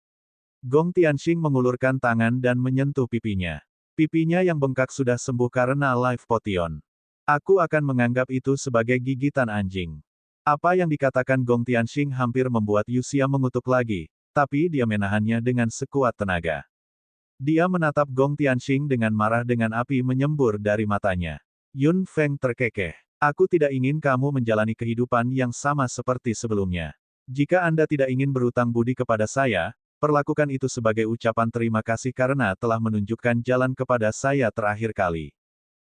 [SPEAKER 1] Gong Tianxing mengulurkan tangan dan menyentuh pipinya. Pipinya yang bengkak sudah sembuh karena Life Potion. Aku akan menganggap itu sebagai gigitan anjing. Apa yang dikatakan Gong Tianxing hampir membuat Yuxia mengutuk lagi, tapi dia menahannya dengan sekuat tenaga. Dia menatap Gong Tianxing dengan marah dengan api menyembur dari matanya. Yun Feng terkekeh. Aku tidak ingin kamu menjalani kehidupan yang sama seperti sebelumnya. Jika Anda tidak ingin berutang budi kepada saya, perlakukan itu sebagai ucapan terima kasih karena telah menunjukkan jalan kepada saya terakhir kali.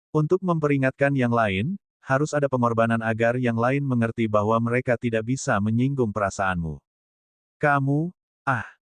[SPEAKER 1] Untuk memperingatkan yang lain, harus ada pengorbanan agar yang lain mengerti bahwa mereka tidak bisa menyinggung perasaanmu. Kamu,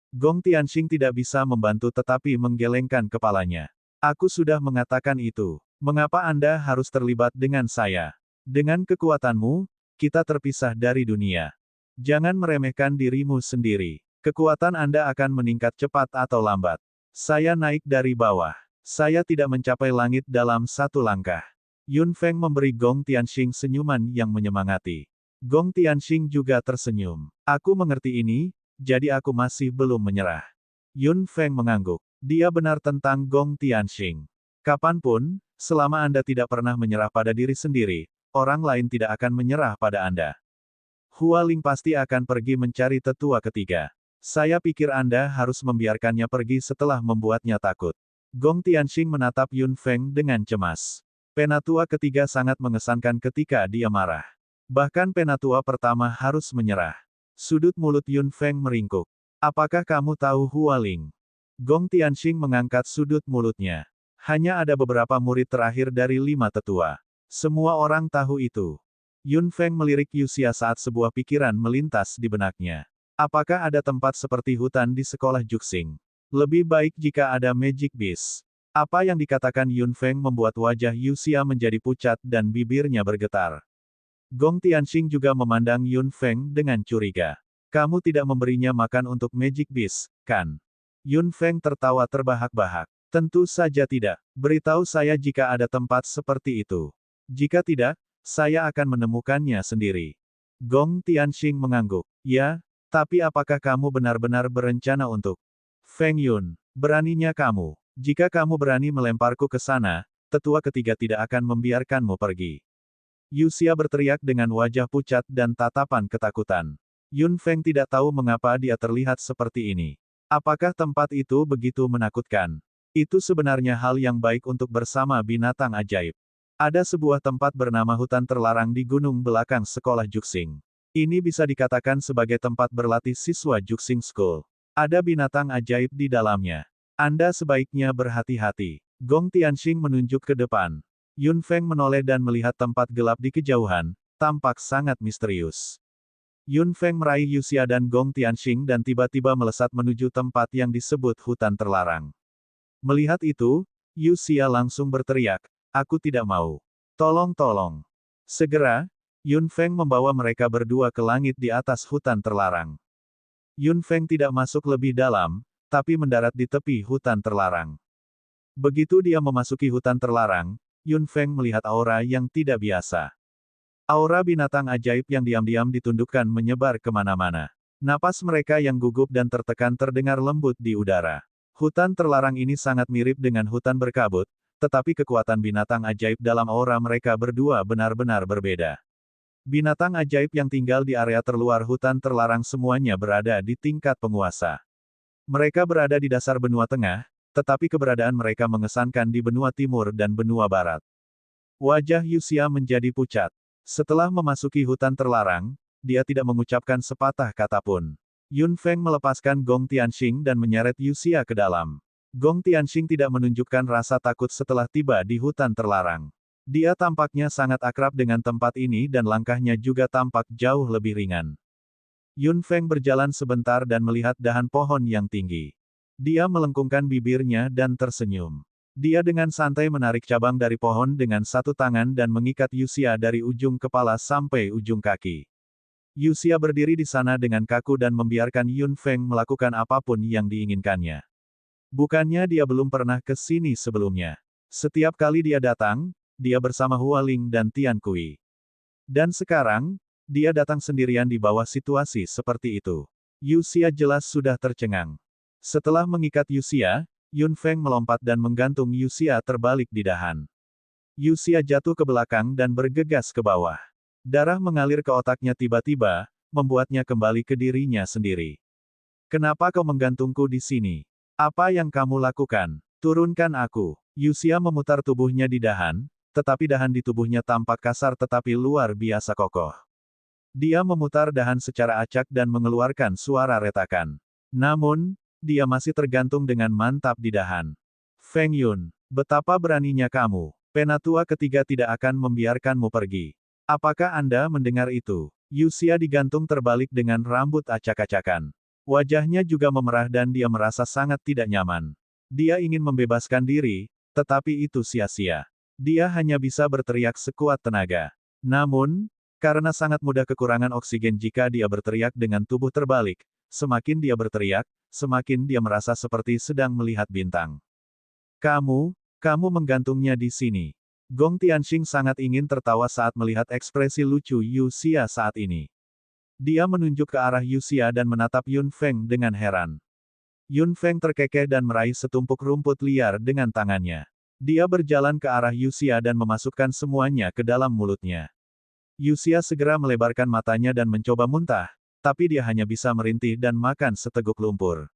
[SPEAKER 1] Gong Tianxing tidak bisa membantu tetapi menggelengkan kepalanya. Aku sudah mengatakan itu. Mengapa Anda harus terlibat dengan saya? Dengan kekuatanmu, kita terpisah dari dunia. Jangan meremehkan dirimu sendiri. Kekuatan Anda akan meningkat cepat atau lambat. Saya naik dari bawah. Saya tidak mencapai langit dalam satu langkah. Yun Feng memberi Gong Tianxing senyuman yang menyemangati. Gong Tianxing juga tersenyum. Aku mengerti ini, jadi aku masih belum menyerah. Yun Feng mengangguk. Dia benar tentang Gong Tianxing. Kapanpun, selama Anda tidak pernah menyerah pada diri sendiri, orang lain tidak akan menyerah pada Anda. Hua Ling pasti akan pergi mencari tetua ketiga. Saya pikir Anda harus membiarkannya pergi setelah membuatnya takut. Gong Tianxing menatap Yun Feng dengan cemas. Penatua ketiga sangat mengesankan ketika dia marah. Bahkan penatua pertama harus menyerah. Sudut mulut Yun Feng meringkuk. Apakah kamu tahu Hua Ling? Gong Tianxing mengangkat sudut mulutnya. Hanya ada beberapa murid terakhir dari 5 tetua. Semua orang tahu itu. Yun Feng melirik Yuxia saat sebuah pikiran melintas di benaknya. Apakah ada tempat seperti hutan di sekolah Juxing? Lebih baik jika ada Magic Beast. Apa yang dikatakan Yun Feng membuat wajah Yuxia menjadi pucat dan bibirnya bergetar. Gong Tianxing juga memandang Yun Feng dengan curiga. Kamu tidak memberinya makan untuk Magic Beast, kan? Yun Feng tertawa terbahak-bahak. Tentu saja tidak. Beritahu saya jika ada tempat seperti itu. Jika tidak, saya akan menemukannya sendiri. Gong Tianxing mengangguk. Ya, tapi apakah kamu benar-benar berencana untuk? Feng Yun, beraninya kamu. Jika kamu berani melemparku ke sana, tetua ketiga tidak akan membiarkanmu pergi. Yuxia berteriak dengan wajah pucat dan tatapan ketakutan. Yun Feng tidak tahu mengapa dia terlihat seperti ini. Apakah tempat itu begitu menakutkan? Itu sebenarnya hal yang baik untuk bersama binatang ajaib. Ada sebuah tempat bernama hutan terlarang di gunung belakang sekolah Juxing. Ini bisa dikatakan sebagai tempat berlatih siswa Juxing School. Ada binatang ajaib di dalamnya. Anda sebaiknya berhati-hati. Gong Tianxing menunjuk ke depan. Yun Feng menoleh dan melihat tempat gelap di kejauhan, tampak sangat misterius. Yun Feng meraih Yuxia dan Gong Tianxing dan tiba-tiba melesat menuju tempat yang disebut hutan terlarang. Melihat itu, Yuxia langsung berteriak, aku tidak mau. Tolong. Segera, Yun Feng membawa mereka berdua ke langit di atas hutan terlarang. Yun Feng tidak masuk lebih dalam, tapi mendarat di tepi hutan terlarang. Begitu dia memasuki hutan terlarang, Yun Feng melihat aura yang tidak biasa. Aura binatang ajaib yang diam-diam ditundukkan menyebar kemana-mana. Napas mereka yang gugup dan tertekan terdengar lembut di udara. Hutan terlarang ini sangat mirip dengan hutan berkabut, tetapi kekuatan binatang ajaib dalam aura mereka berdua benar-benar berbeda. Binatang ajaib yang tinggal di area terluar hutan terlarang semuanya berada di tingkat penguasa. Mereka berada di dasar benua tengah, tetapi keberadaan mereka mengesankan di benua timur dan benua barat. Wajah Yuxia menjadi pucat. Setelah memasuki hutan terlarang, dia tidak mengucapkan sepatah kata pun. Yun Feng melepaskan Gong Tianxing dan menyeret Yuxia ke dalam. Gong Tianxing tidak menunjukkan rasa takut setelah tiba di hutan terlarang. Dia tampaknya sangat akrab dengan tempat ini dan langkahnya juga tampak jauh lebih ringan. Yun Feng berjalan sebentar dan melihat dahan pohon yang tinggi. Dia melengkungkan bibirnya dan tersenyum. Dia dengan santai menarik cabang dari pohon dengan satu tangan dan mengikat Yuxia dari ujung kepala sampai ujung kaki. Yuxia berdiri di sana dengan kaku dan membiarkan Yun Feng melakukan apapun yang diinginkannya. Bukannya dia belum pernah ke sini sebelumnya. Setiap kali dia datang, dia bersama Hua Ling dan Tian Kui. Dan sekarang, dia datang sendirian di bawah situasi seperti itu. Yuxia jelas sudah tercengang. Setelah mengikat Yuxia, Yun Feng melompat dan menggantung Yuxia terbalik di dahan. Yuxia jatuh ke belakang dan bergegas ke bawah. Darah mengalir ke otaknya tiba-tiba, membuatnya kembali ke dirinya sendiri. Kenapa kau menggantungku di sini? Apa yang kamu lakukan? Turunkan aku. Yuxia memutar tubuhnya di dahan, tetapi dahan di tubuhnya tampak kasar tetapi luar biasa kokoh. Dia memutar dahan secara acak dan mengeluarkan suara retakan. Namun, dia masih tergantung dengan mantap di dahan. Feng Yun, betapa beraninya kamu. Penatua ketiga tidak akan membiarkanmu pergi. Apakah Anda mendengar itu? Yuxia digantung terbalik dengan rambut acak-acakan. Wajahnya juga memerah dan dia merasa sangat tidak nyaman. Dia ingin membebaskan diri, tetapi itu sia-sia. Dia hanya bisa berteriak sekuat tenaga. Namun, karena sangat mudah kekurangan oksigen jika dia berteriak dengan tubuh terbalik, semakin dia berteriak, semakin dia merasa seperti sedang melihat bintang. Kamu menggantungnya di sini. Gong Tianxing sangat ingin tertawa saat melihat ekspresi lucu Yuxia saat ini. Dia menunjuk ke arah Yuxia dan menatap Yun Feng dengan heran. Yun Feng terkekeh dan meraih setumpuk rumput liar dengan tangannya. Dia berjalan ke arah Yuxia dan memasukkan semuanya ke dalam mulutnya. Yuxia segera melebarkan matanya dan mencoba muntah, tapi dia hanya bisa merintih dan makan seteguk lumpur.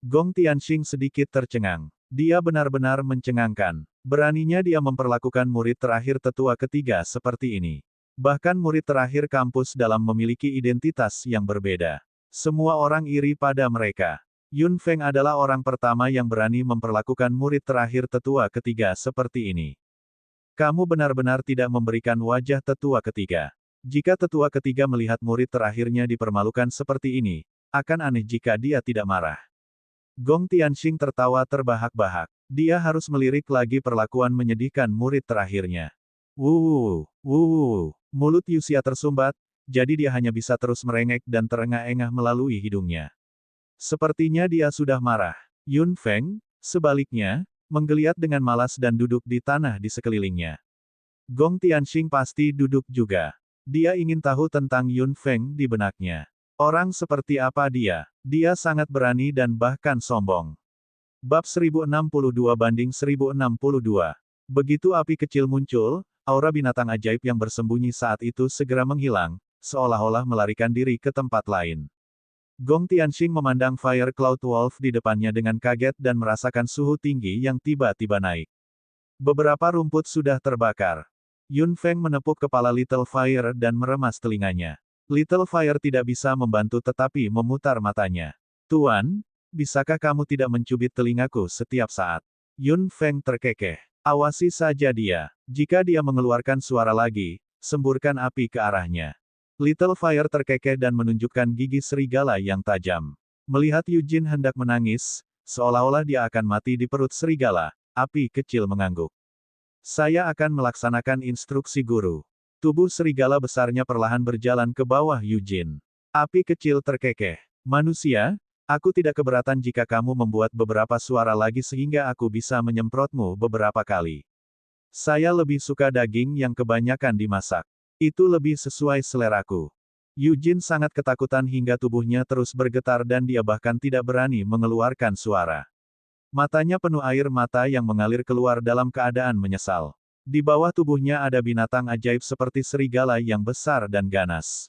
[SPEAKER 1] Gong Tianxing sedikit tercengang. Dia benar-benar mencengangkan. Beraninya dia memperlakukan murid terakhir tetua ketiga seperti ini. Bahkan murid terakhir kampus dalam memiliki identitas yang berbeda. Semua orang iri pada mereka. Yun Feng adalah orang pertama yang berani memperlakukan murid terakhir tetua ketiga seperti ini. Kamu benar-benar tidak memberikan wajah tetua ketiga. Jika tetua ketiga melihat murid terakhirnya dipermalukan seperti ini, akan aneh jika dia tidak marah. Gong Tianxing tertawa terbahak-bahak. Dia harus melirik lagi perlakuan menyedihkan murid terakhirnya. Mulut Yuxia tersumbat, jadi dia hanya bisa terus merengek dan terengah-engah melalui hidungnya. Sepertinya dia sudah marah. Yun Feng, sebaliknya, menggeliat dengan malas dan duduk di tanah di sekelilingnya. Gong Tianxing pasti duduk juga. Dia ingin tahu tentang Yun Feng di benaknya. Orang seperti apa dia? Dia sangat berani dan bahkan sombong. Bab 1062-1062. Begitu api kecil muncul, aura binatang ajaib yang bersembunyi saat itu segera menghilang, seolah-olah melarikan diri ke tempat lain. Gong Tianxing memandang Fire Cloud Wolf di depannya dengan kaget dan merasakan suhu tinggi yang tiba-tiba naik. Beberapa rumput sudah terbakar. Yun Feng menepuk kepala Little Fire dan meremas telinganya. Little Fire tidak bisa membantu tetapi memutar matanya. Tuan, bisakah kamu tidak mencubit telingaku setiap saat? Yun Feng terkekeh. Awasi saja dia. Jika dia mengeluarkan suara lagi, semburkan api ke arahnya. Little Fire terkekeh dan menunjukkan gigi serigala yang tajam. Melihat Eugene hendak menangis, seolah-olah dia akan mati di perut serigala, api kecil mengangguk. Saya akan melaksanakan instruksi guru. Tubuh serigala besarnya perlahan berjalan ke bawah Eugene. Api kecil terkekeh. Manusia, aku tidak keberatan jika kamu membuat beberapa suara lagi sehingga aku bisa menyemprotmu beberapa kali. Saya lebih suka daging yang kebanyakan dimasak. Itu lebih sesuai seleraku. Eugene sangat ketakutan hingga tubuhnya terus bergetar dan dia bahkan tidak berani mengeluarkan suara. Matanya penuh air mata yang mengalir keluar dalam keadaan menyesal. Di bawah tubuhnya ada binatang ajaib seperti serigala yang besar dan ganas.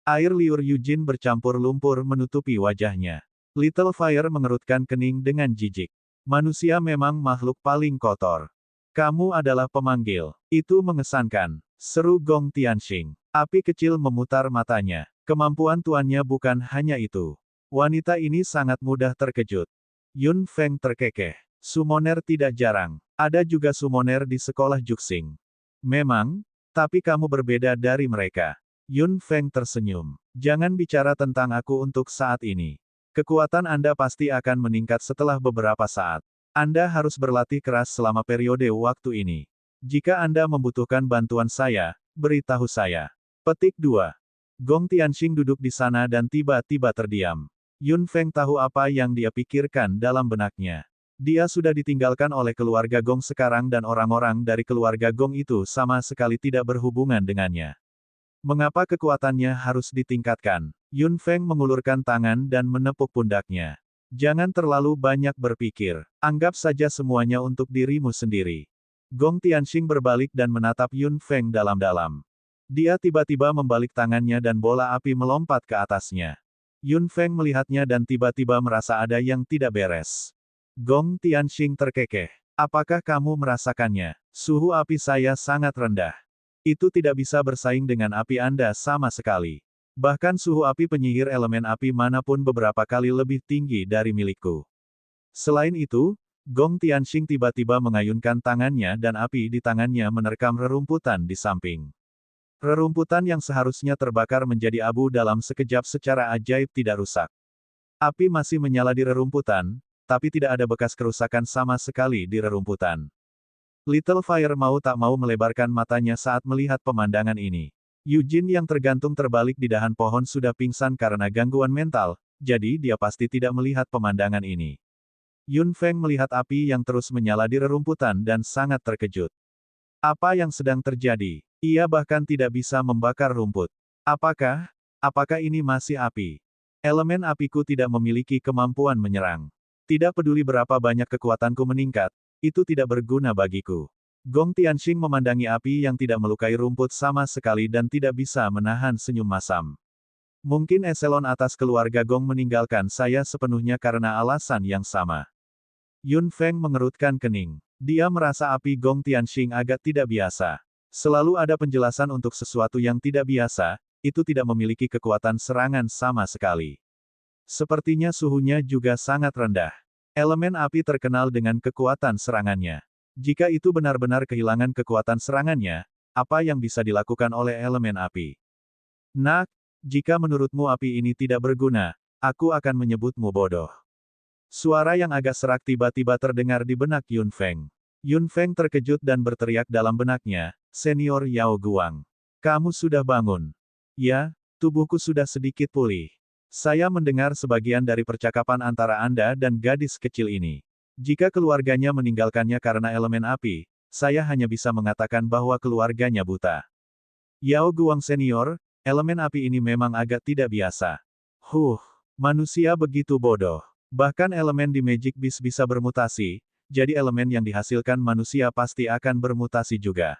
[SPEAKER 1] Air liur Eugene bercampur lumpur menutupi wajahnya. Little Fire mengerutkan kening dengan jijik. Manusia memang makhluk paling kotor. Kamu adalah pemanggil. Itu mengesankan. Seru Gong Tianxing. Api kecil memutar matanya. Kemampuan tuannya bukan hanya itu. Wanita ini sangat mudah terkejut. Yun Feng terkekeh. Summoner tidak jarang. Ada juga summoner di sekolah Juxing. Memang, tapi kamu berbeda dari mereka. Yun Feng tersenyum. Jangan bicara tentang aku untuk saat ini. Kekuatan Anda pasti akan meningkat setelah beberapa saat. Anda harus berlatih keras selama periode waktu ini. Jika Anda membutuhkan bantuan saya, beritahu saya. Petik 2. Gong Tianxing duduk di sana dan tiba-tiba terdiam. Yun Feng tahu apa yang dia pikirkan dalam benaknya. Dia sudah ditinggalkan oleh keluarga Gong sekarang dan orang-orang dari keluarga Gong itu sama sekali tidak berhubungan dengannya. Mengapa kekuatannya harus ditingkatkan? Yun Feng mengulurkan tangan dan menepuk pundaknya. Jangan terlalu banyak berpikir. Anggap saja semuanya untuk dirimu sendiri. Gong Tianxing berbalik dan menatap Yun Feng dalam-dalam. Dia tiba-tiba membalik tangannya dan bola api melompat ke atasnya. Yun Feng melihatnya dan tiba-tiba merasa ada yang tidak beres. Gong Tianxing terkekeh. Apakah kamu merasakannya? Suhu api saya sangat rendah. Itu tidak bisa bersaing dengan api Anda sama sekali. Bahkan suhu api penyihir elemen api manapun beberapa kali lebih tinggi dari milikku. Selain itu, Gong Tianxing tiba-tiba mengayunkan tangannya dan api di tangannya menerkam rerumputan di samping. Rerumputan yang seharusnya terbakar menjadi abu dalam sekejap secara ajaib tidak rusak. Api masih menyala di rerumputan, tapi tidak ada bekas kerusakan sama sekali di rerumputan. Little Fire mau tak mau melebarkan matanya saat melihat pemandangan ini. Eugene yang tergantung terbalik di dahan pohon sudah pingsan karena gangguan mental, jadi dia pasti tidak melihat pemandangan ini. Yun Feng melihat api yang terus menyala di rerumputan dan sangat terkejut. Apa yang sedang terjadi? Ia bahkan tidak bisa membakar rumput. Apakah ini masih api? Elemen apiku tidak memiliki kemampuan menyerang. Tidak peduli berapa banyak kekuatanku meningkat, itu tidak berguna bagiku. Gong Tianxing memandangi api yang tidak melukai rumput sama sekali dan tidak bisa menahan senyum masam. Mungkin eselon atas keluarga Gong meninggalkan saya sepenuhnya karena alasan yang sama. Yun Feng mengerutkan kening. Dia merasa api Gong Tianxing agak tidak biasa. Selalu ada penjelasan untuk sesuatu yang tidak biasa, itu tidak memiliki kekuatan serangan sama sekali. Sepertinya suhunya juga sangat rendah. Elemen api terkenal dengan kekuatan serangannya. Jika itu benar-benar kehilangan kekuatan serangannya, apa yang bisa dilakukan oleh elemen api? Nak, jika menurutmu api ini tidak berguna, aku akan menyebutmu bodoh. Suara yang agak serak tiba-tiba terdengar di benak Yun Feng. Yun Feng terkejut dan berteriak dalam benaknya, Senior Yao Guang. Kamu sudah bangun. Ya, tubuhku sudah sedikit pulih. Saya mendengar sebagian dari percakapan antara Anda dan gadis kecil ini. Jika keluarganya meninggalkannya karena elemen api, saya hanya bisa mengatakan bahwa keluarganya buta. Yao Guang Senior, elemen api ini memang agak tidak biasa. Manusia begitu bodoh. Bahkan elemen di Magic Beast bisa bermutasi, jadi elemen yang dihasilkan manusia pasti akan bermutasi juga.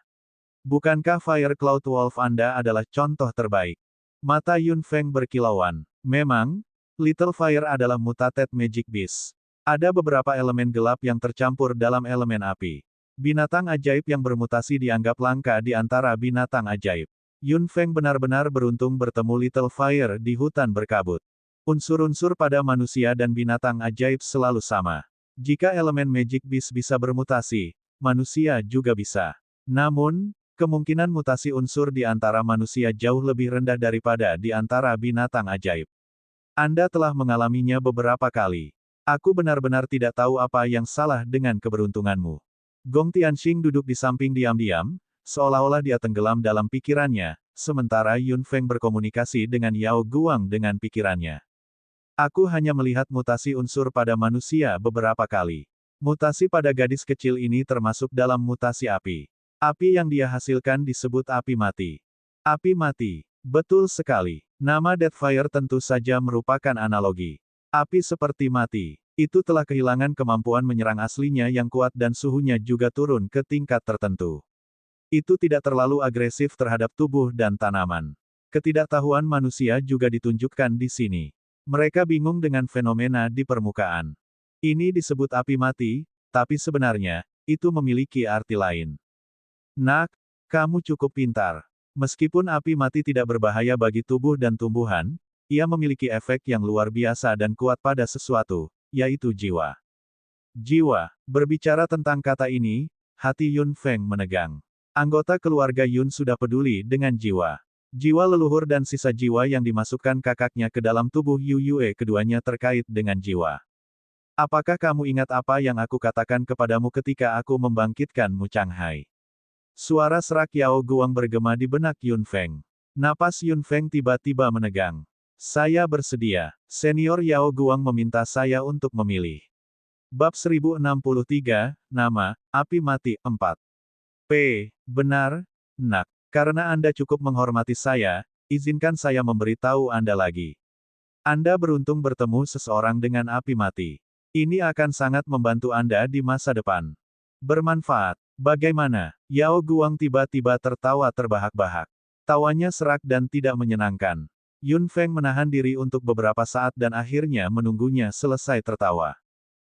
[SPEAKER 1] Bukankah Fire Cloud Wolf Anda adalah contoh terbaik? Mata Yun Feng berkilauan. Memang, Little Fire adalah mutated Magic Beast. Ada beberapa elemen gelap yang tercampur dalam elemen api. Binatang ajaib yang bermutasi dianggap langka di antara binatang ajaib. Yun Feng benar-benar beruntung bertemu Little Fire di hutan berkabut. Unsur-unsur pada manusia dan binatang ajaib selalu sama. Jika elemen Magic Beast bisa bermutasi, manusia juga bisa. Namun, kemungkinan mutasi unsur di antara manusia jauh lebih rendah daripada di antara binatang ajaib. Anda telah mengalaminya beberapa kali. Aku benar-benar tidak tahu apa yang salah dengan keberuntunganmu. Gong Tianxing duduk di samping diam-diam, seolah-olah dia tenggelam dalam pikirannya, sementara Yun Feng berkomunikasi dengan Yao Guang dengan pikirannya. Aku hanya melihat mutasi unsur pada manusia beberapa kali. Mutasi pada gadis kecil ini termasuk dalam mutasi api. Api yang dia hasilkan disebut api mati. Api mati. Betul sekali. Nama Deathfire tentu saja merupakan analogi. Api seperti mati. Itu telah kehilangan kemampuan menyerang aslinya yang kuat dan suhunya juga turun ke tingkat tertentu. Itu tidak terlalu agresif terhadap tubuh dan tanaman. Ketidaktahuan manusia juga ditunjukkan di sini. Mereka bingung dengan fenomena di permukaan. Ini disebut api mati, tapi sebenarnya, itu memiliki arti lain. Nak, kamu cukup pintar. Meskipun api mati tidak berbahaya bagi tubuh dan tumbuhan, ia memiliki efek yang luar biasa dan kuat pada sesuatu, yaitu jiwa. Jiwa. Berbicara tentang kata ini, hati Yun Feng menegang. Anggota keluarga Yun sudah peduli dengan jiwa. Jiwa leluhur dan sisa jiwa yang dimasukkan kakaknya ke dalam tubuh Yu Yue keduanya terkait dengan jiwa. Apakah kamu ingat apa yang aku katakan kepadamu ketika aku membangkitkan Mu Changhai? Suara serak Yao Guang bergema di benak Yun Feng. Napas Yun Feng tiba-tiba menegang. Saya bersedia. Senior Yao Guang meminta saya untuk memilih. Bab 1063, Nama, Api Mati, 4. Benar, Nak. Karena Anda cukup menghormati saya, izinkan saya memberitahu Anda lagi. Anda beruntung bertemu seseorang dengan api mati. Ini akan sangat membantu Anda di masa depan. Bermanfaat. Bagaimana? Yao Guang tiba-tiba tertawa terbahak-bahak. Tawanya serak dan tidak menyenangkan. Yun Feng menahan diri untuk beberapa saat dan akhirnya menunggunya selesai tertawa.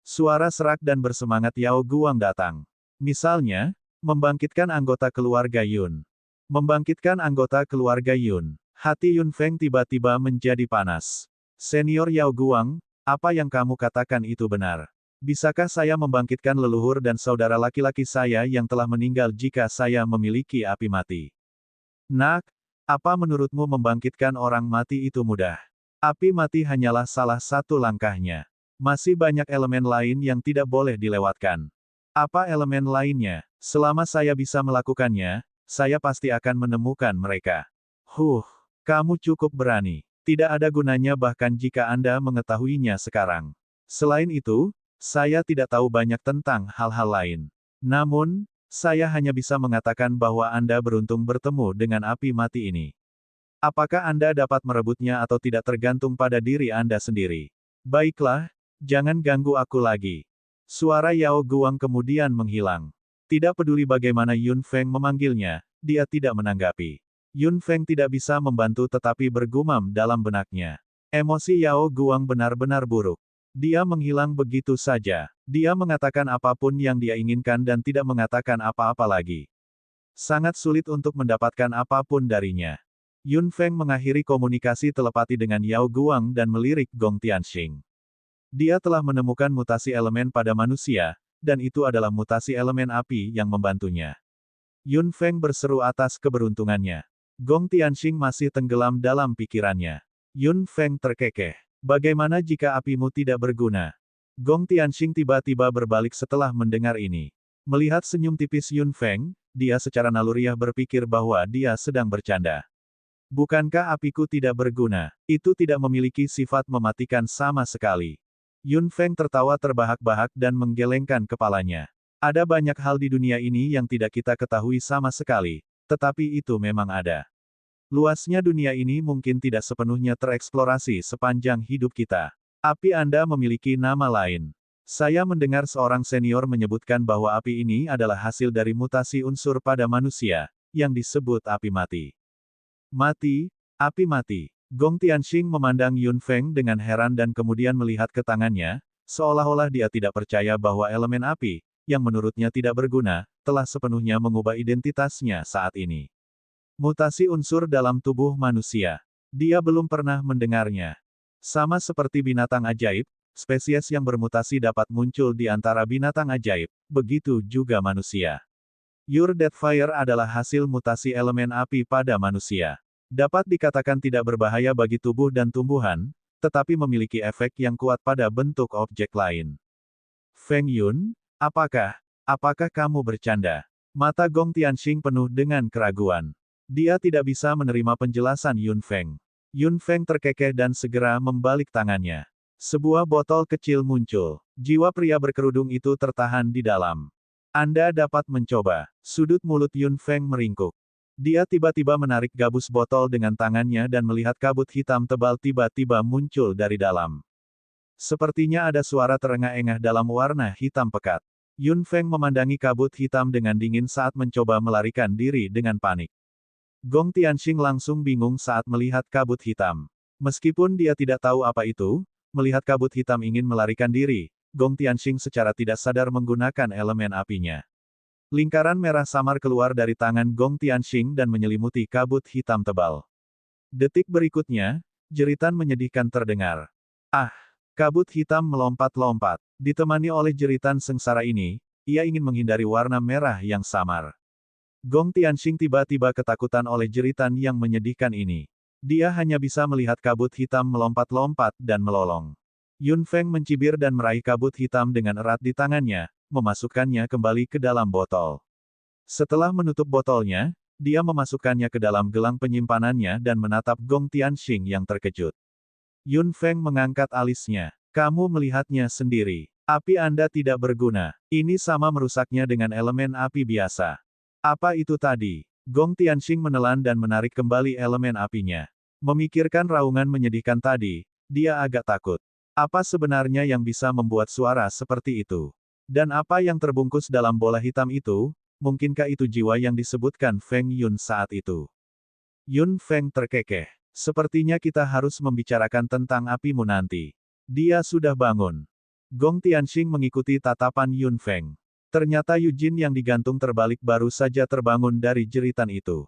[SPEAKER 1] Suara serak dan bersemangat Yao Guang datang. Misalnya, membangkitkan anggota keluarga Yun. Membangkitkan anggota keluarga Yun. Hati Yun Feng tiba-tiba menjadi panas. Senior Yao Guang, apa yang kamu katakan itu benar. Bisakah saya membangkitkan leluhur dan saudara laki-laki saya yang telah meninggal jika saya memiliki api mati? Nak, apa menurutmu membangkitkan orang mati itu mudah? Api mati hanyalah salah satu langkahnya. Masih banyak elemen lain yang tidak boleh dilewatkan. Apa elemen lainnya? Selama saya bisa melakukannya, saya pasti akan menemukan mereka. Kamu cukup berani. Tidak ada gunanya bahkan jika Anda mengetahuinya sekarang. Selain itu, saya tidak tahu banyak tentang hal-hal lain. Namun, saya hanya bisa mengatakan bahwa Anda beruntung bertemu dengan api mati ini. Apakah Anda dapat merebutnya atau tidak tergantung pada diri Anda sendiri. Baiklah, jangan ganggu aku lagi. Suara Yao Guang kemudian menghilang. Tidak peduli bagaimana Yun Feng memanggilnya, dia tidak menanggapi. Yun Feng tidak bisa membantu tetapi bergumam dalam benaknya. Emosi Yao Guang benar-benar buruk. Dia menghilang begitu saja. Dia mengatakan apapun yang dia inginkan dan tidak mengatakan apa-apa lagi. Sangat sulit untuk mendapatkan apapun darinya. Yun Feng mengakhiri komunikasi telepati dengan Yao Guang dan melirik Gong Tianxing. Dia telah menemukan mutasi elemen pada manusia, dan itu adalah mutasi elemen api yang membantunya. Yun Feng berseru atas keberuntungannya. Gong Tianxing masih tenggelam dalam pikirannya. Yun Feng terkekeh. Bagaimana jika apimu tidak berguna? Gong Tianxing tiba-tiba berbalik setelah mendengar ini. Melihat senyum tipis Yun Feng, dia secara naluriah berpikir bahwa dia sedang bercanda. Bukankah apiku tidak berguna? Itu tidak memiliki sifat mematikan sama sekali. Yun Feng tertawa terbahak-bahak dan menggelengkan kepalanya. Ada banyak hal di dunia ini yang tidak kita ketahui sama sekali, tetapi itu memang ada. Luasnya dunia ini mungkin tidak sepenuhnya tereksplorasi sepanjang hidup kita. Api Anda memiliki nama lain. Saya mendengar seorang senior menyebutkan bahwa api ini adalah hasil dari mutasi unsur pada manusia, yang disebut api mati. Mati, api mati. Gong Tianxing memandang Yun Feng dengan heran dan kemudian melihat ke tangannya, seolah-olah dia tidak percaya bahwa elemen api, yang menurutnya tidak berguna, telah sepenuhnya mengubah identitasnya saat ini. Mutasi unsur dalam tubuh manusia. Dia belum pernah mendengarnya. Sama seperti binatang ajaib, spesies yang bermutasi dapat muncul di antara binatang ajaib, begitu juga manusia. Your Deathfire adalah hasil mutasi elemen api pada manusia. Dapat dikatakan tidak berbahaya bagi tubuh dan tumbuhan, tetapi memiliki efek yang kuat pada bentuk objek lain. Feng Yun, apakah Apakah kamu bercanda? Mata Gong Tianxing penuh dengan keraguan. Dia tidak bisa menerima penjelasan Yun Feng. Yun Feng terkekeh dan segera membalik tangannya. Sebuah botol kecil muncul. Jiwa pria berkerudung itu tertahan di dalam. Anda dapat mencoba. Sudut mulut Yun Feng meringkuk. Dia tiba-tiba menarik gabus botol dengan tangannya dan melihat kabut hitam tebal tiba-tiba muncul dari dalam. Sepertinya ada suara terengah-engah dalam warna hitam pekat. Yun Feng memandangi kabut hitam dengan dingin saat mencoba melarikan diri dengan panik. Gong Tianxing langsung bingung saat melihat kabut hitam. Meskipun dia tidak tahu apa itu, melihat kabut hitam ingin melarikan diri, Gong Tianxing secara tidak sadar menggunakan elemen apinya. Lingkaran merah samar keluar dari tangan Gong Tianxing dan menyelimuti kabut hitam tebal. Detik berikutnya, jeritan menyedihkan terdengar. Ah! Kabut hitam melompat-lompat. Ditemani oleh jeritan sengsara ini, ia ingin menghindari warna merah yang samar. Gong Tianxing tiba-tiba ketakutan oleh jeritan yang menyedihkan ini. Dia hanya bisa melihat kabut hitam melompat-lompat dan melolong. Yun Feng mencibir dan meraih kabut hitam dengan erat di tangannya, memasukkannya kembali ke dalam botol. Setelah menutup botolnya, dia memasukkannya ke dalam gelang penyimpanannya dan menatap Gong Tianxing yang terkejut. Yun Feng mengangkat alisnya. Kamu melihatnya sendiri. Api Anda tidak berguna. Ini sama merusaknya dengan elemen api biasa. Apa itu tadi? Gong Tianxing menelan dan menarik kembali elemen apinya. Memikirkan raungan menyedihkan tadi, dia agak takut. Apa sebenarnya yang bisa membuat suara seperti itu? Dan apa yang terbungkus dalam bola hitam itu? Mungkinkah itu jiwa yang disebutkan Feng Yun saat itu? Yun Feng terkekeh. Sepertinya kita harus membicarakan tentang apimu nanti. Dia sudah bangun. Gong Tianxing mengikuti tatapan Yun Feng. Ternyata Yujin yang digantung terbalik baru saja terbangun dari jeritan itu.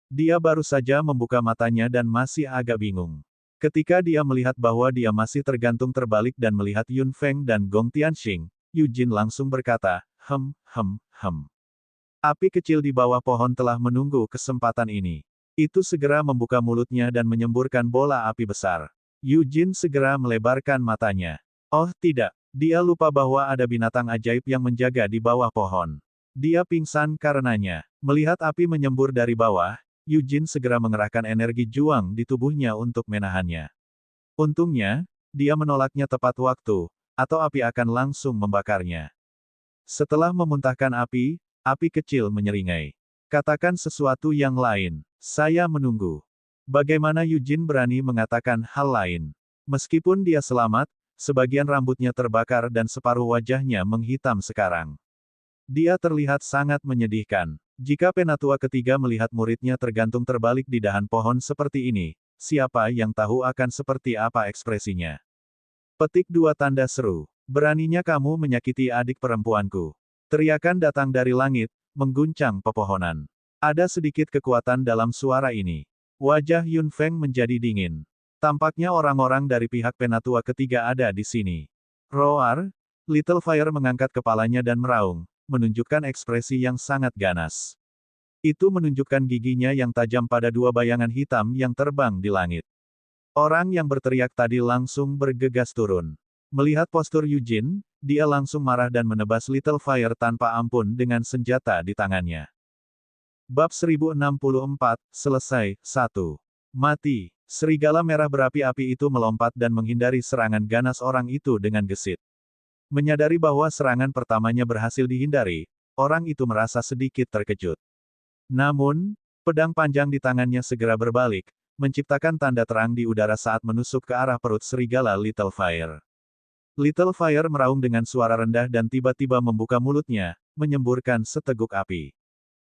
[SPEAKER 1] Dia baru saja membuka matanya dan masih agak bingung. Ketika dia melihat bahwa dia masih tergantung terbalik dan melihat Yun Feng dan Gong Tianxing, Yujin langsung berkata, hem. Api kecil di bawah pohon telah menunggu kesempatan ini. Itu segera membuka mulutnya dan menyemburkan bola api besar. Yujin segera melebarkan matanya. Oh tidak, dia lupa bahwa ada binatang ajaib yang menjaga di bawah pohon. Dia pingsan karenanya. Melihat api menyembur dari bawah, Yujin segera mengerahkan energi juang di tubuhnya untuk menahannya. Untungnya, dia menolaknya tepat waktu, atau api akan langsung membakarnya. Setelah memuntahkan api, api kecil menyeringai. Katakan sesuatu yang lain. Saya menunggu. Bagaimana Yujin berani mengatakan hal lain? Meskipun dia selamat, sebagian rambutnya terbakar dan separuh wajahnya menghitam sekarang. Dia terlihat sangat menyedihkan. Jika penatua ketiga melihat muridnya tergantung terbalik di dahan pohon seperti ini, siapa yang tahu akan seperti apa ekspresinya? Petik 2 tanda seru. Beraninya kamu menyakiti adik perempuanku. Teriakan datang dari langit, mengguncang pepohonan. Ada sedikit kekuatan dalam suara ini. Wajah Yun Feng menjadi dingin. Tampaknya orang-orang dari pihak penatua ketiga ada di sini. Roar, Little Fire mengangkat kepalanya dan meraung, menunjukkan ekspresi yang sangat ganas. Itu menunjukkan giginya yang tajam pada dua bayangan hitam yang terbang di langit. Orang yang berteriak tadi langsung bergegas turun. Melihat postur Yujin, dia langsung marah dan menebas Little Fire tanpa ampun dengan senjata di tangannya. Bab 1064, selesai, 1. Mati. Serigala merah berapi-api itu melompat dan menghindari serangan ganas orang itu dengan gesit. Menyadari bahwa serangan pertamanya berhasil dihindari, orang itu merasa sedikit terkejut. Namun, pedang panjang di tangannya segera berbalik, menciptakan tanda terang di udara saat menusuk ke arah perut serigala Little Fire. Little Fire meraung dengan suara rendah dan tiba-tiba membuka mulutnya, menyemburkan seteguk api.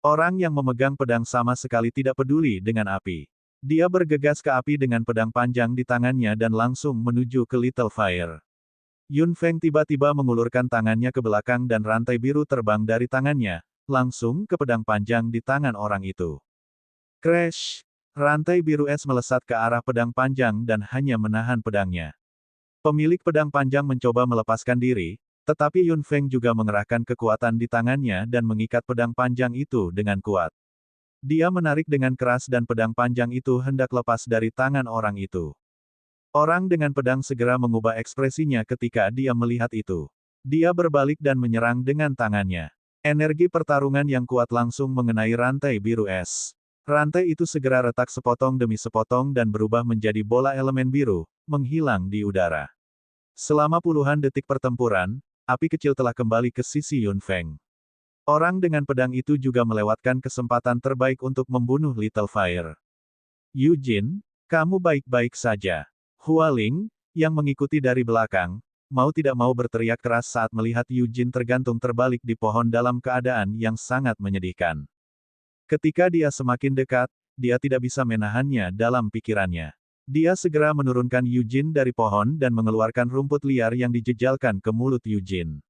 [SPEAKER 1] Orang yang memegang pedang sama sekali tidak peduli dengan api. Dia bergegas ke api dengan pedang panjang di tangannya dan langsung menuju ke Little Fire. Yun Feng tiba-tiba mengulurkan tangannya ke belakang dan rantai biru terbang dari tangannya, langsung ke pedang panjang di tangan orang itu. Crash! Rantai biru es melesat ke arah pedang panjang dan hanya menahan pedangnya. Pemilik pedang panjang mencoba melepaskan diri, tetapi Yun Feng juga mengerahkan kekuatan di tangannya dan mengikat pedang panjang itu dengan kuat. Dia menarik dengan keras dan pedang panjang itu hendak lepas dari tangan orang itu. Orang dengan pedang segera mengubah ekspresinya ketika dia melihat itu. Dia berbalik dan menyerang dengan tangannya. Energi pertarungan yang kuat langsung mengenai rantai biru es. Rantai itu segera retak sepotong demi sepotong dan berubah menjadi bola elemen biru, menghilang di udara. Selama puluhan detik pertempuran, api kecil telah kembali ke sisi Yun Feng. Orang dengan pedang itu juga melewatkan kesempatan terbaik untuk membunuh Little Fire. Yujin, kamu baik-baik saja. Hua Ling, yang mengikuti dari belakang, mau tidak mau berteriak keras saat melihat Yujin tergantung terbalik di pohon dalam keadaan yang sangat menyedihkan. Ketika dia semakin dekat, dia tidak bisa menahannya dalam pikirannya. Dia segera menurunkan Yujin dari pohon dan mengeluarkan rumput liar yang dijejalkan ke mulut Yujin.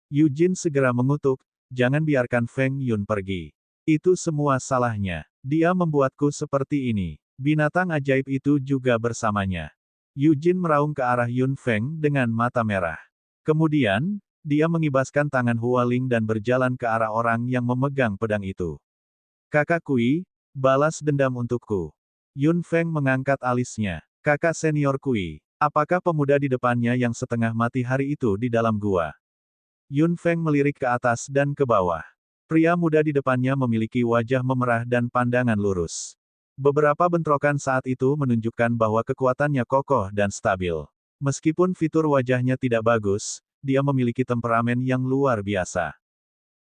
[SPEAKER 1] Yujin segera mengutuk, jangan biarkan Feng Yun pergi. Itu semua salahnya. Dia membuatku seperti ini. Binatang ajaib itu juga bersamanya. Yujin meraung ke arah Yun Feng dengan mata merah. Kemudian, dia mengibaskan tangan Hua Ling dan berjalan ke arah orang yang memegang pedang itu. Kakak Kui, balas dendam untukku. Yun Feng mengangkat alisnya. Kakak senior Kui, apakah pemuda di depannya yang setengah mati hari itu di dalam gua? Yun Feng melirik ke atas dan ke bawah. Pria muda di depannya memiliki wajah memerah dan pandangan lurus. Beberapa bentrokan saat itu menunjukkan bahwa kekuatannya kokoh dan stabil. Meskipun fitur wajahnya tidak bagus, dia memiliki temperamen yang luar biasa.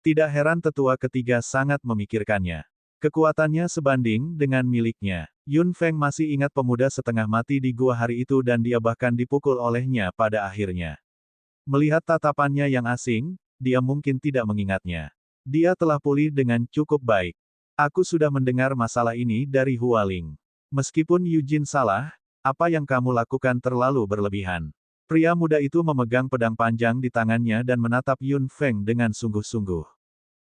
[SPEAKER 1] Tidak heran tetua ketiga sangat memikirkannya. Kekuatannya sebanding dengan miliknya. Yun Feng masih ingat pemuda setengah mati di gua hari itu dan dia bahkan dipukul olehnya pada akhirnya. Melihat tatapannya yang asing, dia mungkin tidak mengingatnya. Dia telah pulih dengan cukup baik. Aku sudah mendengar masalah ini dari Hua Ling. Meskipun Yujin salah, apa yang kamu lakukan terlalu berlebihan. Pria muda itu memegang pedang panjang di tangannya dan menatap Yun Feng dengan sungguh-sungguh.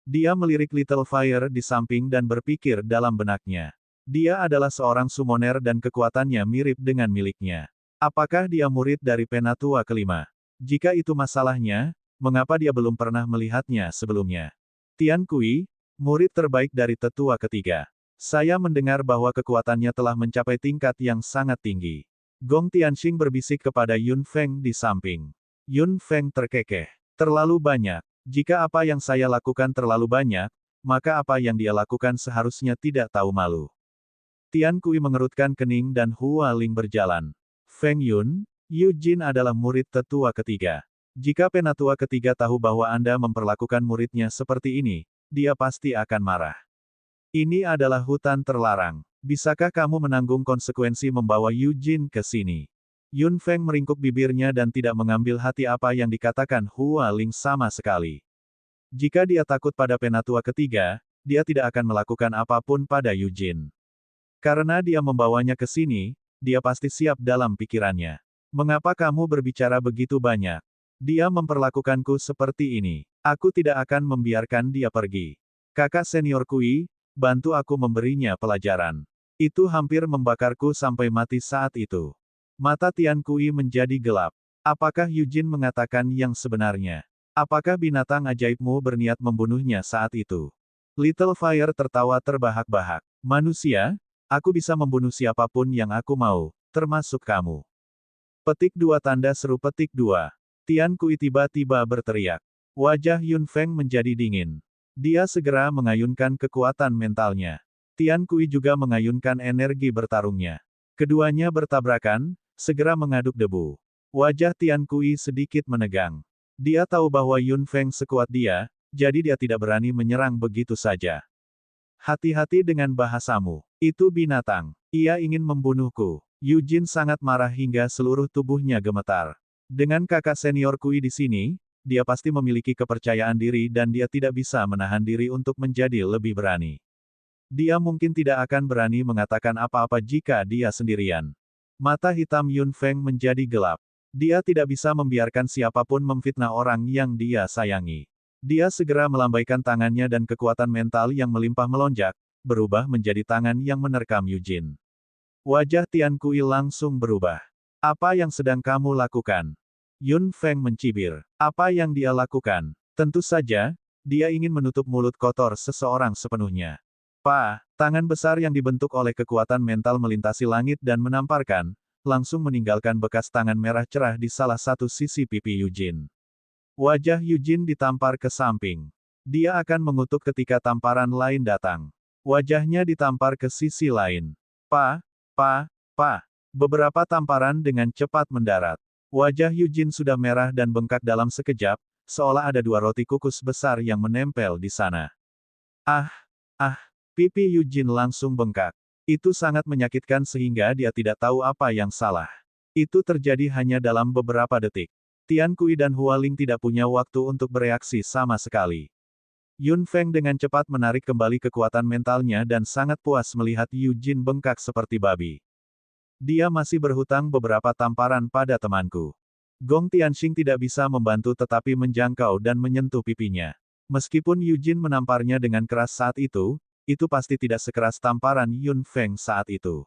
[SPEAKER 1] Dia melirik Little Fire di samping dan berpikir dalam benaknya. Dia adalah seorang summoner dan kekuatannya mirip dengan miliknya. Apakah dia murid dari Penatua kelima? Jika itu masalahnya, mengapa dia belum pernah melihatnya sebelumnya? Tian Kui, murid terbaik dari tetua ketiga. Saya mendengar bahwa kekuatannya telah mencapai tingkat yang sangat tinggi. Gong Tianxing berbisik kepada Yun Feng di samping. Yun Feng terkekeh. Terlalu banyak. Jika apa yang saya lakukan terlalu banyak, maka apa yang dia lakukan seharusnya tidak tahu malu. Tian Kui mengerutkan kening dan Hua Ling berjalan. Feng Yun, Yujin adalah murid tetua ketiga. Jika penatua ketiga tahu bahwa Anda memperlakukan muridnya seperti ini, dia pasti akan marah. Ini adalah hutan terlarang. Bisakah kamu menanggung konsekuensi membawa Yujin ke sini? Yun Feng meringkuk bibirnya dan tidak mengambil hati apa yang dikatakan Hua Ling sama sekali. Jika dia takut pada penatua ketiga, dia tidak akan melakukan apapun pada Yujin. Karena dia membawanya ke sini, dia pasti siap dalam pikirannya. Mengapa kamu berbicara begitu banyak? Dia memperlakukanku seperti ini. Aku tidak akan membiarkan dia pergi. Kakak senior Kui, bantu aku memberinya pelajaran. Itu hampir membakarku sampai mati saat itu. Mata Tian Kui menjadi gelap. Apakah Yujin mengatakan yang sebenarnya? Apakah binatang ajaibmu berniat membunuhnya saat itu? Little Fire tertawa terbahak-bahak. Manusia, aku bisa membunuh siapapun yang aku mau, termasuk kamu. Petik 2 tanda seru petik 2. Tian Kui tiba-tiba berteriak. Wajah Yun Feng menjadi dingin. Dia segera mengayunkan kekuatan mentalnya. Tian Kui juga mengayunkan energi bertarungnya. Keduanya bertabrakan, segera mengaduk debu. Wajah Tian Kui sedikit menegang. Dia tahu bahwa Yun Feng sekuat dia, jadi dia tidak berani menyerang begitu saja. Hati-hati dengan bahasamu. Itu binatang. Ia ingin membunuhku. Yujin sangat marah hingga seluruh tubuhnya gemetar. Dengan kakak senior Kui di sini, dia pasti memiliki kepercayaan diri dan dia tidak bisa menahan diri untuk menjadi lebih berani. Dia mungkin tidak akan berani mengatakan apa-apa jika dia sendirian. Mata hitam Yun Feng menjadi gelap. Dia tidak bisa membiarkan siapapun memfitnah orang yang dia sayangi. Dia segera melambaikan tangannya dan kekuatan mental yang melimpah melonjak, berubah menjadi tangan yang menerkam Yujin. Wajah Tian Kui langsung berubah. Apa yang sedang kamu lakukan? Yun Feng mencibir. Apa yang dia lakukan? Tentu saja, dia ingin menutup mulut kotor seseorang sepenuhnya. Tangan besar yang dibentuk oleh kekuatan mental melintasi langit dan menamparkan, langsung meninggalkan bekas tangan merah cerah di salah satu sisi pipi Yujin. Wajah Yujin ditampar ke samping. Dia akan mengutuk ketika tamparan lain datang. Wajahnya ditampar ke sisi lain. Pa. Beberapa tamparan dengan cepat mendarat. Wajah Yujin sudah merah dan bengkak dalam sekejap, seolah ada dua roti kukus besar yang menempel di sana. Pipi Yujin langsung bengkak. Itu sangat menyakitkan sehingga dia tidak tahu apa yang salah. Itu terjadi hanya dalam beberapa detik. Tian Kui dan Hualing tidak punya waktu untuk bereaksi sama sekali. Yun Feng dengan cepat menarik kembali kekuatan mentalnya dan sangat puas melihat Yujin bengkak seperti babi. Dia masih berhutang beberapa tamparan pada temanku. Gong Tianxing tidak bisa membantu tetapi menjangkau dan menyentuh pipinya. Meskipun Yujin menamparnya dengan keras saat itu pasti tidak sekeras tamparan Yun Feng saat itu.